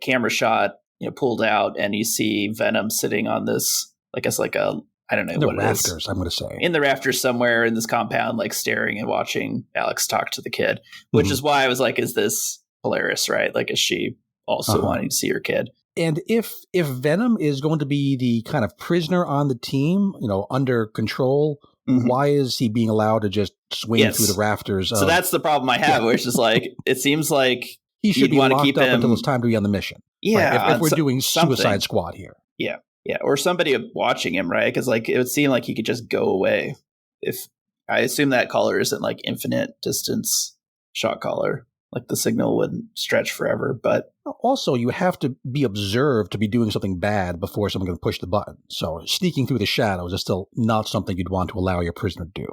camera shot, pulled out, and you see Venom sitting on this, I guess like a, I don't know what it is. The rafters, I'm going to say. In the rafters somewhere in this compound, like staring and watching Alex talk to the kid, which is why I was like, is this Polaris, right? Like, is she also wanting to see her kid? And if Venom is going to be the kind of prisoner on the team, under control, why is he being allowed to just swing through the rafters? So that's the problem I have, where it's just like, it seems like he should be locked keep up him until it's time to be on the mission. Yeah. Right? If we're doing Suicide Squad here. Yeah. Yeah. Or somebody watching him, right? Because like it would seem like he could just go away. If I assume that collar isn't like infinite distance shot collar. Like the signal wouldn't stretch forever, but also you have to be observed to be doing something bad before someone can push the button. So sneaking through the shadows is still not something you'd want to allow your prisoner to do.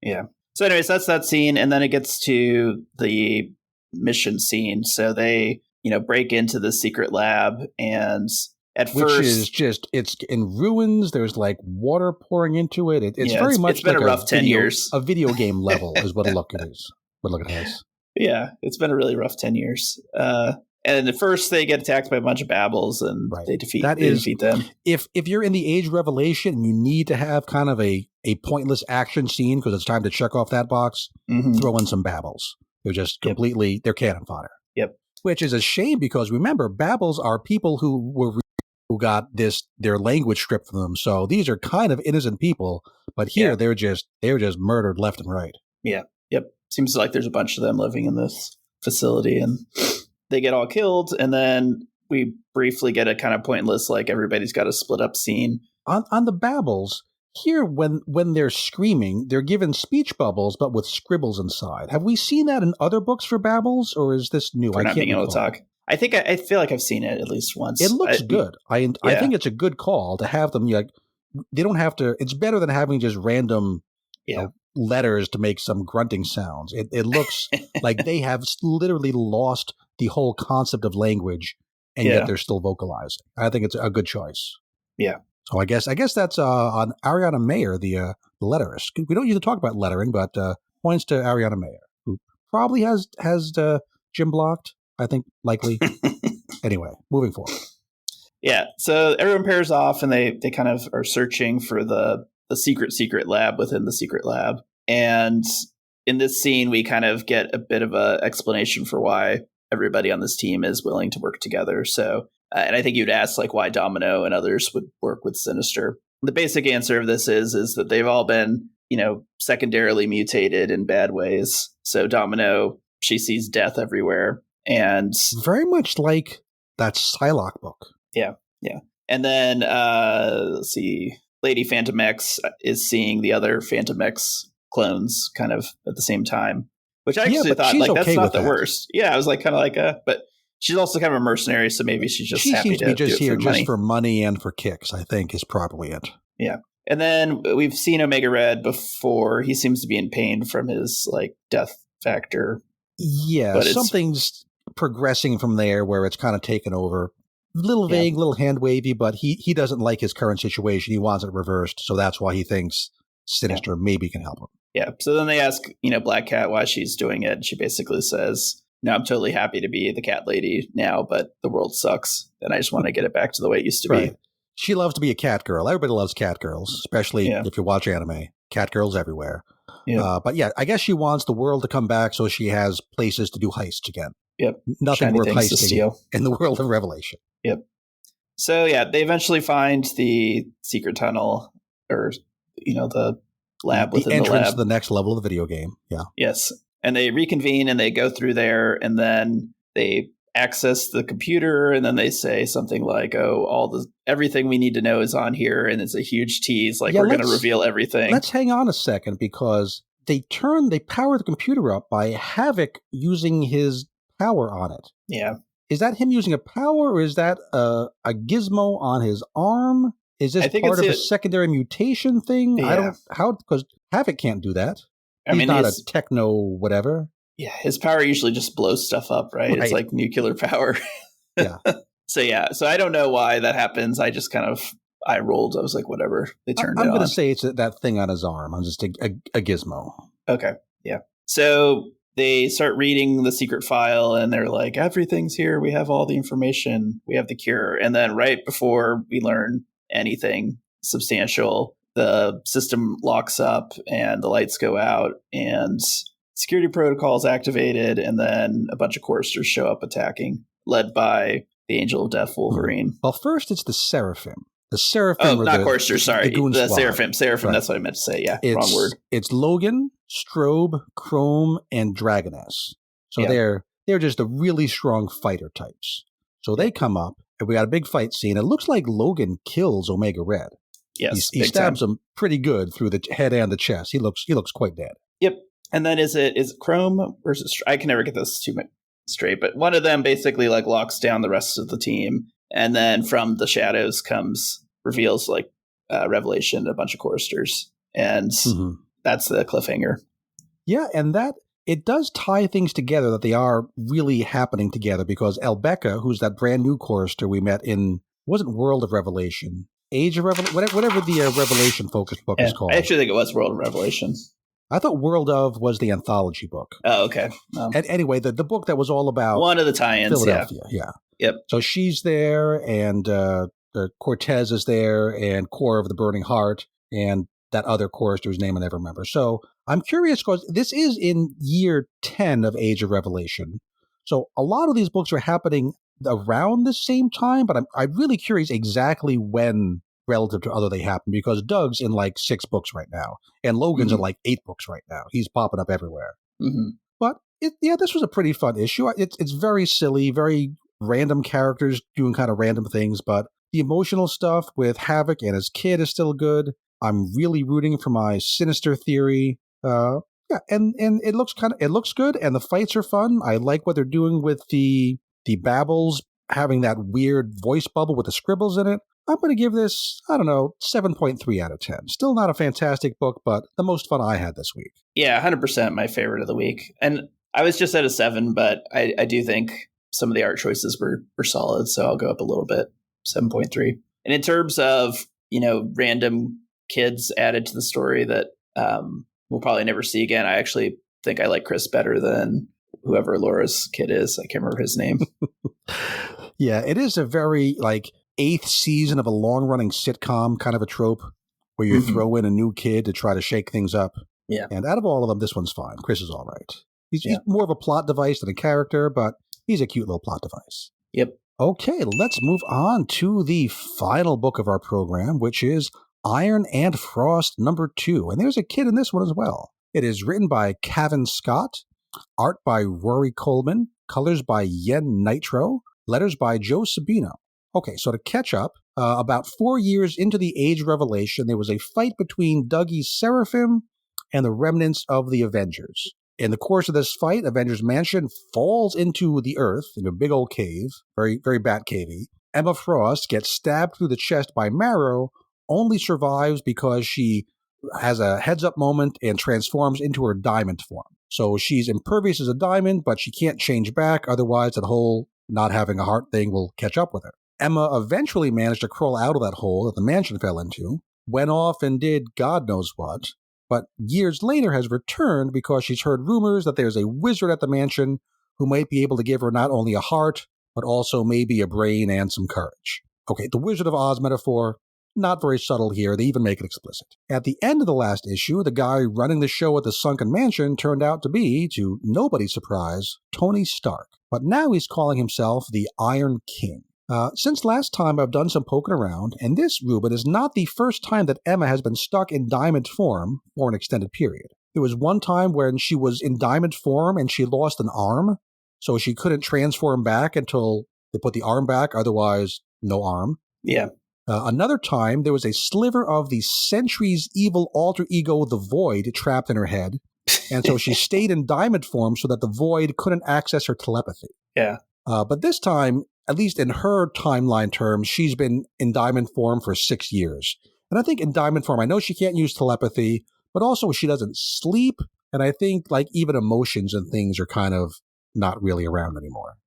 Yeah. So anyways, that's that scene. And then it gets to the mission scene. So they, break into the secret lab, and at first, which is just, it's in ruins. There's like water pouring into it. It's very much it's been like a rough 10 years. A video game level is what it look it is. What look it has. Yeah, it's been a really rough 10 years. And at first they get attacked by a bunch of babbles, and they defeat them. If you're in the Age of Revelation and you need to have kind of a pointless action scene because it's time to check off that box, throw in some babbles. They're just completely, they're cannon fodder. Yep. Which is a shame because remember, babbles are people who got their language stripped from them. So these are kind of innocent people, but here they're just murdered left and right. Yeah. Yep. Seems like there's a bunch of them living in this facility, and they get all killed. And then we briefly get a kind of pointless, like everybody's got a split up scene. On the babbles, here when they're screaming, they're given speech bubbles, but with scribbles inside. Have we seen that in other books for babbles, or is this new? I can't being able to talk. I think I feel like I've seen it at least once. It looks good. I think it's a good call to have them. Like, they don't have to. It's better than having just random letters to make some grunting sounds. It looks like they have literally lost the whole concept of language, and yet they're still vocalizing. I think it's a good choice. Yeah. So I guess that's on Ariana Mayer, the letterist. We don't usually talk about lettering, but points to Ariana Mayer, who probably has Jim blocked. I think likely. Anyway, moving forward. Yeah. So everyone pairs off, and they kind of are searching for the secret lab within the secret lab. And in this scene, we kind of get a bit of a explanation for why everybody on this team is willing to work together. So, and I think you'd ask like why Domino and others would work with Sinister. The basic answer of this is that they've all been, secondarily mutated in bad ways. So Domino, she sees death everywhere, and very much like that Psylocke book. Yeah. Yeah. And then, let's see. Lady Phantom X is seeing the other Phantom X clones kind of at the same time, which I actually but thought she's like that's okay not with the that. worst. Yeah, I was like kind of like but she's also kind of a mercenary, so maybe she's just happy seems to be do just it here for just money. for money and for kicks, I think is probably it. Yeah. And then we've seen Omega Red before. He seems to be in pain from his like death factor. Yeah, but something's progressing from there where it's kind of taken over. Little Yeah. vague, little hand wavy, but he doesn't like his current situation. He wants it reversed, so that's why he thinks Sinister maybe can help him. Yeah. So then they ask, Black Cat why she's doing it. She basically says, "No, I'm totally happy to be the cat lady now, but the world sucks, and I just want to get it back to the way it used to be." She loves to be a cat girl. Everybody loves cat girls, especially if you watch anime. Cat girls everywhere. Yeah. But yeah, I guess she wants the world to come back so she has places to do heists again. Yep. Nothing Shiny worth things to heisting steal in the world of Revelation. Yep. So yeah, they eventually find the secret tunnel, or the lab within the entrance lab. to the next level of the video game. Yeah. Yes. And they reconvene and they go through there, and then they access the computer, and then they say something like, "Oh, everything we need to know is on here," and it's a huge tease, like we're going to reveal everything. Let's hang on a second, because they power the computer up by Havoc using his power on it. Yeah. Is that him using a power, or is that a gizmo on his arm? Is this part of a secondary mutation thing? Yeah. Because Havoc can't do that. He's not a techno whatever. Yeah, his power usually just blows stuff up, right? It's like nuclear power. Yeah. So I don't know why that happens. I just kind of, I rolled. I was like, whatever. They turned it on. I'm going to say it's that thing on his arm. I'm just a gizmo. Okay, yeah. So they start reading the secret file, and they're like, everything's here. We have all the information. We have the cure. And then right before we learn anything substantial, the system locks up and the lights go out, and security protocols activated, and then a bunch of choristers show up attacking, led by the Angel of Death, Wolverine. Well, first it's the Seraphim. The Seraphim. Oh, not choristers. Sorry, the Seraphim. Right. That's what I meant to say. Yeah, wrong word. It's Logan, Strobe, Chrome, and Dragoness. So they're just the really strong fighter types. So they come up, and we got a big fight scene. It looks like Logan kills Omega Red. Yes, he stabs him pretty good through the head and the chest. He looks quite dead. Yep. And then is it Chrome versus? I can never get those two straight, but one of them basically like locks down the rest of the team, and then from the shadows reveals like Revelation, a bunch of choristers, and that's the cliffhanger. Yeah, and that it does tie things together, that they are really happening together, because Elbecca, who's that brand new chorister we met in, wasn't World of Revelation, Age of Revelation, whatever the Revelation focused book is called. I actually think it was World of Revelation. I thought World of was the anthology book. Oh, okay. And anyway, the book that was all about one of the tie-ins, Philadelphia. Yeah. Yep. So she's there, and Cortez is there, and Core of the Burning Heart, and that other chorister whose name I never remember. So I'm curious, because this is in year 10 of Age of Revelation. So a lot of these books are happening around the same time, but I'm really curious exactly when relative to other they happen, because Doug's in like 6 books right now, and Logan's in like 8 books right now. He's popping up everywhere. But this was a pretty fun issue. It's very silly, very random characters doing kind of random things, but the emotional stuff with Havoc and his kid is still good. I'm really rooting for my Sinister theory. And it looks good, and the fights are fun. I like what they're doing with the babbles, having that weird voice bubble with the scribbles in it. I'm going to give this, 7.3 out of 10. Still not a fantastic book, but the most fun I had this week. Yeah, 100% my favorite of the week. And I was just at a 7, but I do think some of the art choices were solid, so I'll go up a little bit, 7.3. And in terms of, random kids added to the story that we'll probably never see again, I actually think I like Chris better than whoever Laura's kid is. I can't remember his name. Yeah, it is a very, 8th season of a long-running sitcom kind of a trope where you throw in a new kid to try to shake things up. Yeah. And out of all of them, this one's fine. Chris is all right. He's more of a plot device than a character, but he's a cute little plot device. Yep. Okay, let's move on to the final book of our program, which is Iron and Frost #2. And there's a kid in this one as well. It is written by Cavan Scott, art by Rory Coleman, colors by Yen Nitro, letters by Joe Sabino. Okay, so to catch up, about 4 years into the Age of Revelation, there was a fight between Dougie's Seraphim and the remnants of the Avengers. In the course of this fight, Avengers Mansion falls into the earth, in a big old cave, very, very bat-cavey. Emma Frost gets stabbed through the chest by Marrow, only survives because she has a heads-up moment and transforms into her diamond form. So she's impervious as a diamond, but she can't change back, otherwise that whole not having a heart thing will catch up with her. Emma eventually managed to crawl out of that hole that the mansion fell into, went off and did God knows what, but years later has returned because she's heard rumors that there's a wizard at the mansion who might be able to give her not only a heart, but also maybe a brain and some courage. Okay, the Wizard of Oz metaphor, not very subtle here. They even make it explicit. At the end of the last issue, the guy running the show at the Sunken Mansion turned out to be, to nobody's surprise, Tony Stark. But now he's calling himself the Iron King. Since last time I've done some poking around, and this, Ruben, is not the first time that Emma has been stuck in diamond form for an extended period. There was one time when she was in diamond form and she lost an arm, so she couldn't transform back until they put the arm back, otherwise no arm. Yeah. Another time, there was a sliver of the Sentry's evil alter ego, the Void, trapped in her head, and so she stayed in diamond form so that the Void couldn't access her telepathy. Yeah. But this time, at least in her timeline terms, she's been in diamond form for 6 years. And I think in diamond form, I know she can't use telepathy, but also she doesn't sleep. And I think like even emotions and things are kind of not really around anymore.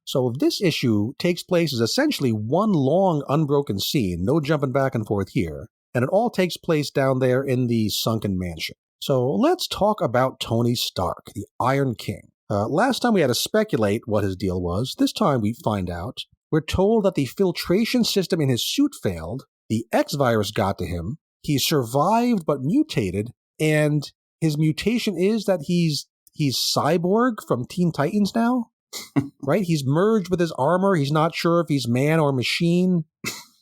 So this issue takes place as essentially one long unbroken scene, no jumping back and forth here. And it all takes place down there in the Sunken Mansion. So let's talk about Tony Stark, the Iron King. Last time we had to speculate what his deal was. This time we find out. We're told that the filtration system in his suit failed, the X-Virus got to him, he survived but mutated, and his mutation is that he's Cyborg from Teen Titans now, right? He's merged with his armor. He's not sure if he's man or machine.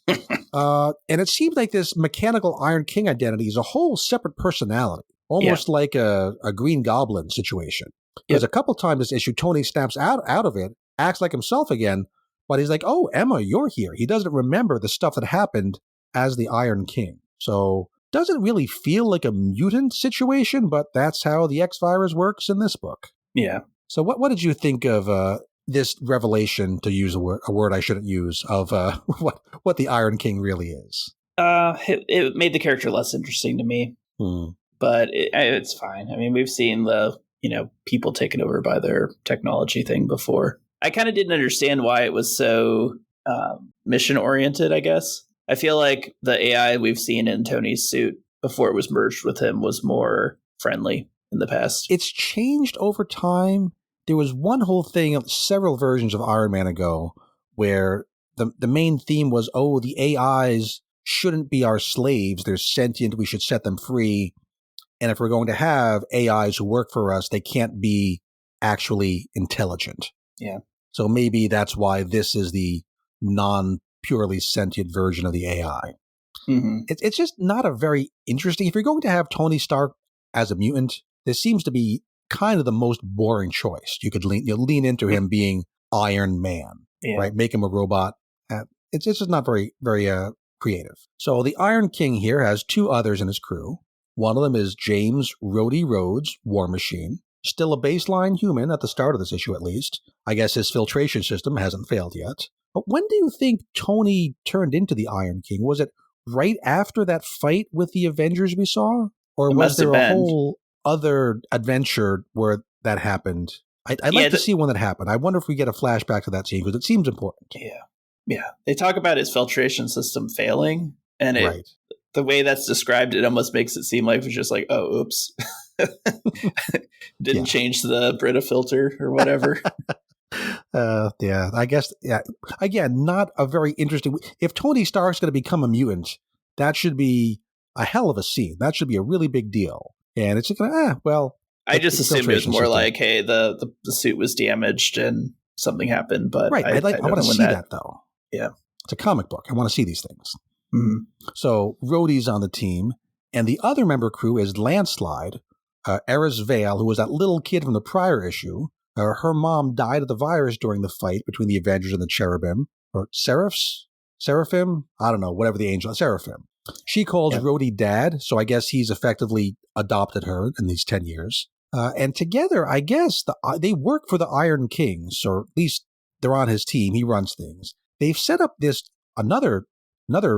And it seems like this mechanical Iron King identity is a whole separate personality, almost like a Green Goblin situation. There's a couple times this issue, Tony snaps out of it, acts like himself again, but he's like, oh, Emma, you're here. He doesn't remember the stuff that happened as the Iron King. So doesn't really feel like a mutant situation, but that's how the X-Virus works in this book. Yeah. So what did you think of this revelation, to use a word I shouldn't use, of what the Iron King really is? It made the character less interesting to me, but it's fine. I mean, we've seen the people taken over by their technology thing before. I kind of didn't understand why it was so mission oriented, I guess. I feel like the AI we've seen in Tony's suit before it was merged with him was more friendly in the past. It's changed over time. There was one whole thing, several versions of Iron Man ago, where the main theme was, oh, the AIs shouldn't be our slaves. They're sentient. We should set them free. And if we're going to have AIs who work for us, they can't be actually intelligent. Yeah. So maybe that's why this is the non-purely sentient version of the AI. Mm-hmm. It's just not a very interesting... If you're going to have Tony Stark as a mutant, this seems to be kind of the most boring choice. You could lean into him being Iron Man, right? Make him a robot. It's just not very, very creative. So the Iron King here has two others in his crew. One of them is James Rhodey Rhodes, War Machine. Still a baseline human at the start of this issue, at least. I guess his filtration system hasn't failed yet. But when do you think Tony turned into the Iron King? Was it right after that fight with the Avengers we saw? Or was there a whole other adventure where that happened? I'd like to see when that happened. I wonder if we get a flashback to that scene, because it seems important. Yeah. They talk about his filtration system failing, and the way that's described, it almost makes it seem like it was just like, oh, oops. Didn't change the Brita filter or whatever. I guess, again, not a very interesting... If Tony Stark's going to become a mutant, that should be a hell of a scene. That should be a really big deal. And it's just going to, I just assumed it was more like, hey, the suit was damaged and something happened. But right, I want to see that, though. Yeah. It's a comic book. I want to see these things. Mm-hmm. So Rhodey's on the team, and the other member crew is Landslide, Eris Vale, who was that little kid from the prior issue. Her mom died of the virus during the fight between the Avengers and the Cherubim, or Seraphs. Seraphim? I don't know, whatever the angel, Seraphim. She calls Rhodey dad, so I guess he's effectively adopted her in these 10 years. And together, I guess, they work for the Iron Kings, or at least they're on his team. He runs things. They've set up another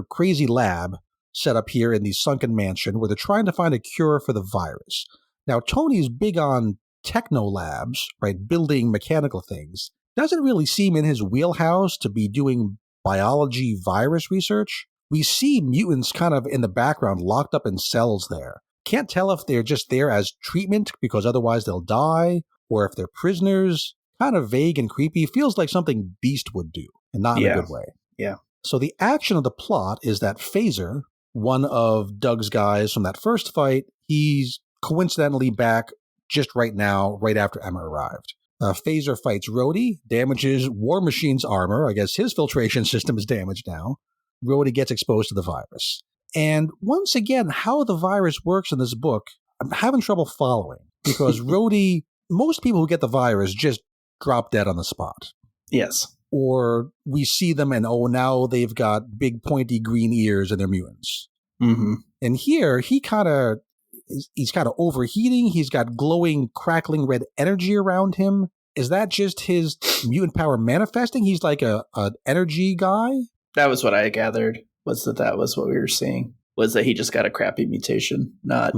crazy lab set up here in the sunken mansion where they're trying to find a cure for the virus. Now, Tony's big on techno labs, right, building mechanical things. Doesn't really seem in his wheelhouse to be doing biology virus research. We see mutants kind of in the background locked up in cells there. Can't tell if they're just there as treatment because otherwise they'll die, or if they're prisoners. Kind of vague and creepy. Feels like something Beast would do, and not in a good way. Yeah. So the action of the plot is that Phaser, one of Doug's guys from that first fight, he's coincidentally back just right now, right after Emma arrived. Phaser fights Rhodey, damages War Machine's armor. I guess his filtration system is damaged now. Rhodey gets exposed to the virus. And once again, how the virus works in this book, I'm having trouble following. Because Rhodey, most people who get the virus just drop dead on the spot. Yes. Or we see them and, now they've got big pointy green ears and they're mutants. Mm-hmm. And here, he's kind of overheating. He's got glowing, crackling red energy around him. Is that just his mutant power manifesting? He's like an energy guy? That was what I gathered, was that was what we were seeing, was that he just got a crappy mutation, not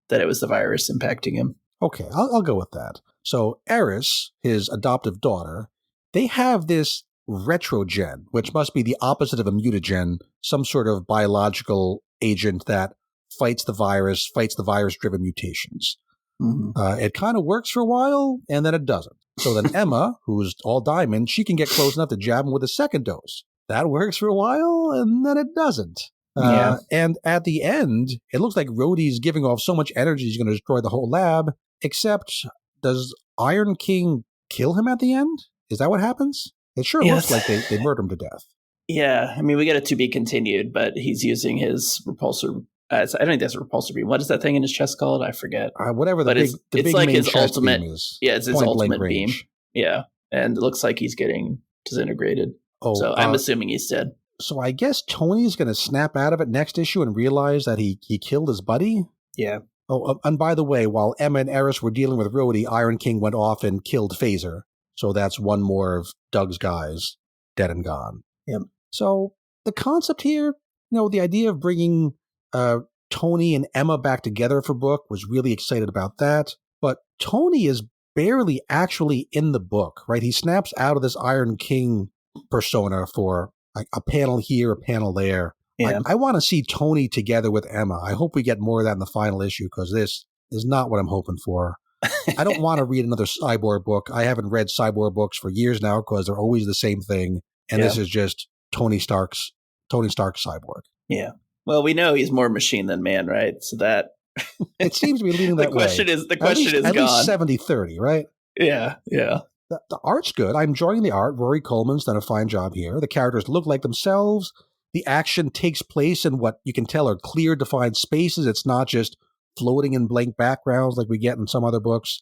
that it was the virus impacting him. Okay, I'll go with that. So Eris, his adoptive daughter, they have this retrogen, which must be the opposite of a mutagen, some sort of biological agent that fights the virus-driven mutations. It kind of works for a while, and then it doesn't. So then Emma, who's all diamond, she can get close enough to jab him with a second dose. That works for a while, and then it doesn't. And at the end, it looks like Rhodey's giving off so much energy he's going to destroy the whole lab, except does Iron King kill him at the end? Is that what happens? It sure looks like they murdered him to death. Yeah, I mean, we get it to be continued, but he's using his repulsor. I don't think that's a repulsor beam. What is that thing in his chest called? I forget. Whatever the big like main his chest ultimate beam is. Yeah, it's his ultimate beam. Range. Yeah, and it looks like he's getting disintegrated. So I'm assuming he's dead. So I guess Tony's going to snap out of it next issue and realize that he killed his buddy? Yeah. Oh, and by the way, while Emma and Eris were dealing with Rhodey, Iron King went off and killed Phaser. So that's one more of Doug's guys dead and gone. Yep. So the concept here, the idea of bringing Tony and Emma back together for book, was really excited about that. But Tony is barely actually in the book, right? He snaps out of this Iron King persona for like a panel here, a panel there. Yeah. I want to see Tony together with Emma. I hope we get more of that in the final issue, because this is not what I'm hoping for. I don't want to read another Cyborg book. I haven't read Cyborg books for years now because they're always the same thing. And this is just Tony Stark's Cyborg. Yeah. Well, we know he's more machine than man, right? So that it seems to be leading that way. The question is at gone. Least 70-30, right? Yeah. Yeah. The art's good. I'm enjoying the art. Rory Coleman's done a fine job here. The characters look like themselves. The action takes place in what you can tell are clear, defined spaces. It's not just floating in blank backgrounds like we get in some other books.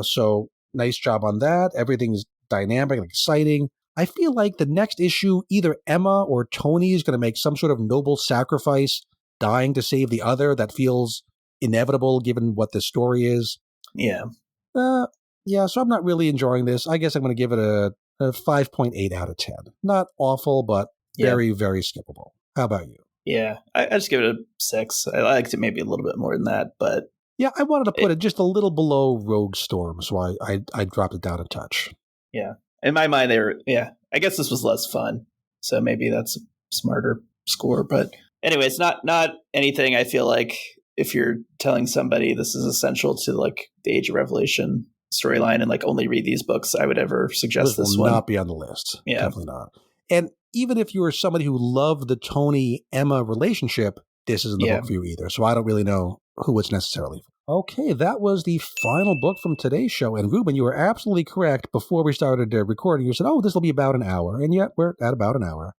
So nice job on that. Everything's dynamic and exciting. I feel like the next issue, either Emma or Tony is going to make some sort of noble sacrifice, dying to save the other. That feels inevitable given what this story is. Yeah. Yeah, so I'm not really enjoying this. I guess I'm going to give it a 5.8 out of 10. Not awful, but very, very skippable. How about you? Yeah, I just give it a 6. I liked it maybe a little bit more than that, but... Yeah, I wanted to put it just a little below Rogue Storm, so I dropped it down a touch. Yeah. In my mind, I guess this was less fun, so maybe that's a smarter score. But anyway, it's not anything I feel like if you're telling somebody this is essential to like the Age of Revelation storyline and like only read these books, I would ever suggest this will one. Not be on the list. Yeah. Definitely not. And even if you were somebody who loved the Tony-Emma relationship, this isn't the book for you either. So I don't really know who it's necessarily for. Okay, that was the final book from today's show. And Ruben, you were absolutely correct. Before we started recording, you said, this will be about an hour. And yet we're at about an hour.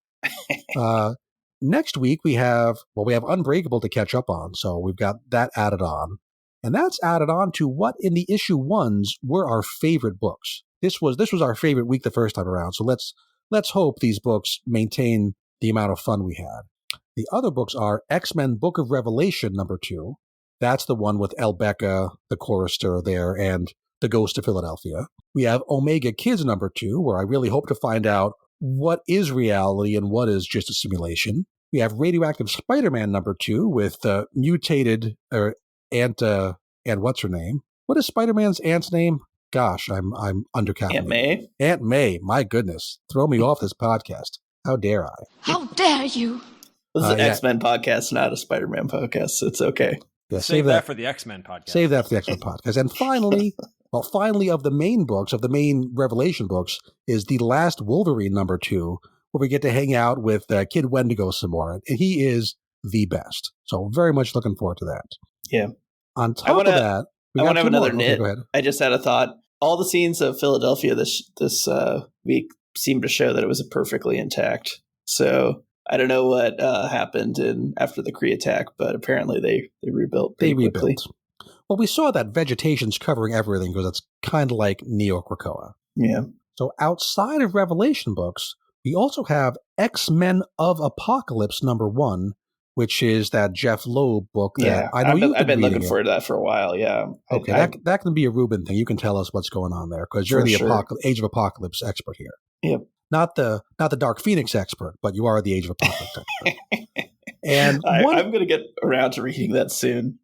Next week, we have Unbreakable to catch up on. So we've got that added on. And that's added on to what in the issue ones were our favorite books. This was our favorite week the first time around. So let's hope these books maintain the amount of fun we had. The other books are X-Men Book of Revelation #2. That's the one with Elbecca, the chorister there, and the Ghost of Philadelphia. We have Omega Kids #2, where I really hope to find out what is reality and what is just a simulation. We have Radioactive Spider-Man #2 with mutated Aunt and what's her name? What is Spider-Man's aunt's name? Gosh, I'm undercaffeinated. Aunt May? Aunt May, my goodness. Throw me off this podcast. How dare I? How dare you? This is an X-Men podcast, not a Spider-Man podcast, so it's okay. Yeah, save that for the X-Men podcast. Save that for the X-Men podcast. And finally, of the main books, of the main Revelation books, is The Last Wolverine #2, where we get to hang out with Kid Wendigo some more. And he is the best. So very much looking forward to that. Yeah. On top of that, I want to have another nit. Okay, go ahead. I just had a thought. All the scenes of Philadelphia this week seem to show that it was perfectly intact. So I don't know what happened after the Kree attack, but apparently they rebuilt. They quickly. rebuilt. Well, we saw that vegetation's covering everything because it's kind of like Neo-Krakoa. Yeah. So outside of Revelation books, we also have X-Men of Apocalypse #1, which is that Jeff Loeb book that I know I've been looking forward to that for a while. Yeah. Okay, that can be a Ruben thing. You can tell us what's going on there because you're the Age of Apocalypse expert here. Yep. Not the Dark Phoenix expert, but you are the Age of Apocalypse expert. And I'm going to get around to reading that soon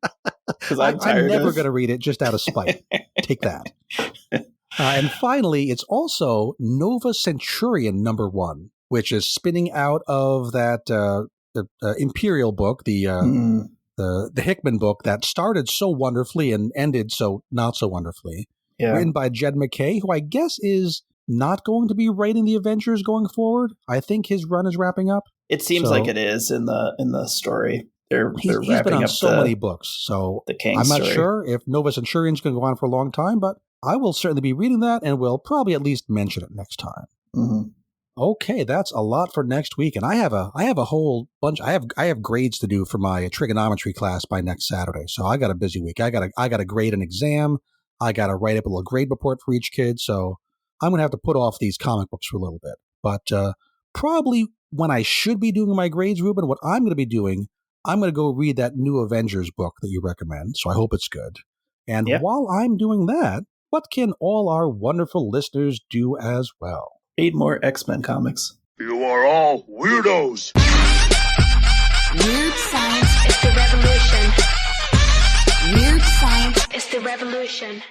because I'm never going to read it just out of spite. Take that. And finally, it's also Nova Centurion #1, which is spinning out of that the Imperial book, the Hickman book that started so wonderfully and ended so not so wonderfully. Yeah. Written by Jed MacKay, who I guess is not going to be writing the Avengers going forward. I think his run is wrapping up. It seems like it is in the story. He's been on so many books, so I'm not sure if Nova Centurion is going to go on for a long time, but I will certainly be reading that, and we'll probably at least mention it next time. Mm-hmm. Okay, that's a lot for next week, and I have a whole bunch. I have grades to do for my trigonometry class by next Saturday, so I got a busy week. I got to grade an exam. I got to write up a little grade report for each kid, so I'm going to have to put off these comic books for a little bit. But probably when I should be doing my grades, Ruben, what I'm going to be doing, I'm going to go read that new Avengers book that you recommend, so I hope it's good. And while I'm doing that, what can all our wonderful listeners do as well? Read more X-Men comics. You are all weirdos. Weird science is the revolution. Weird science is the revolution.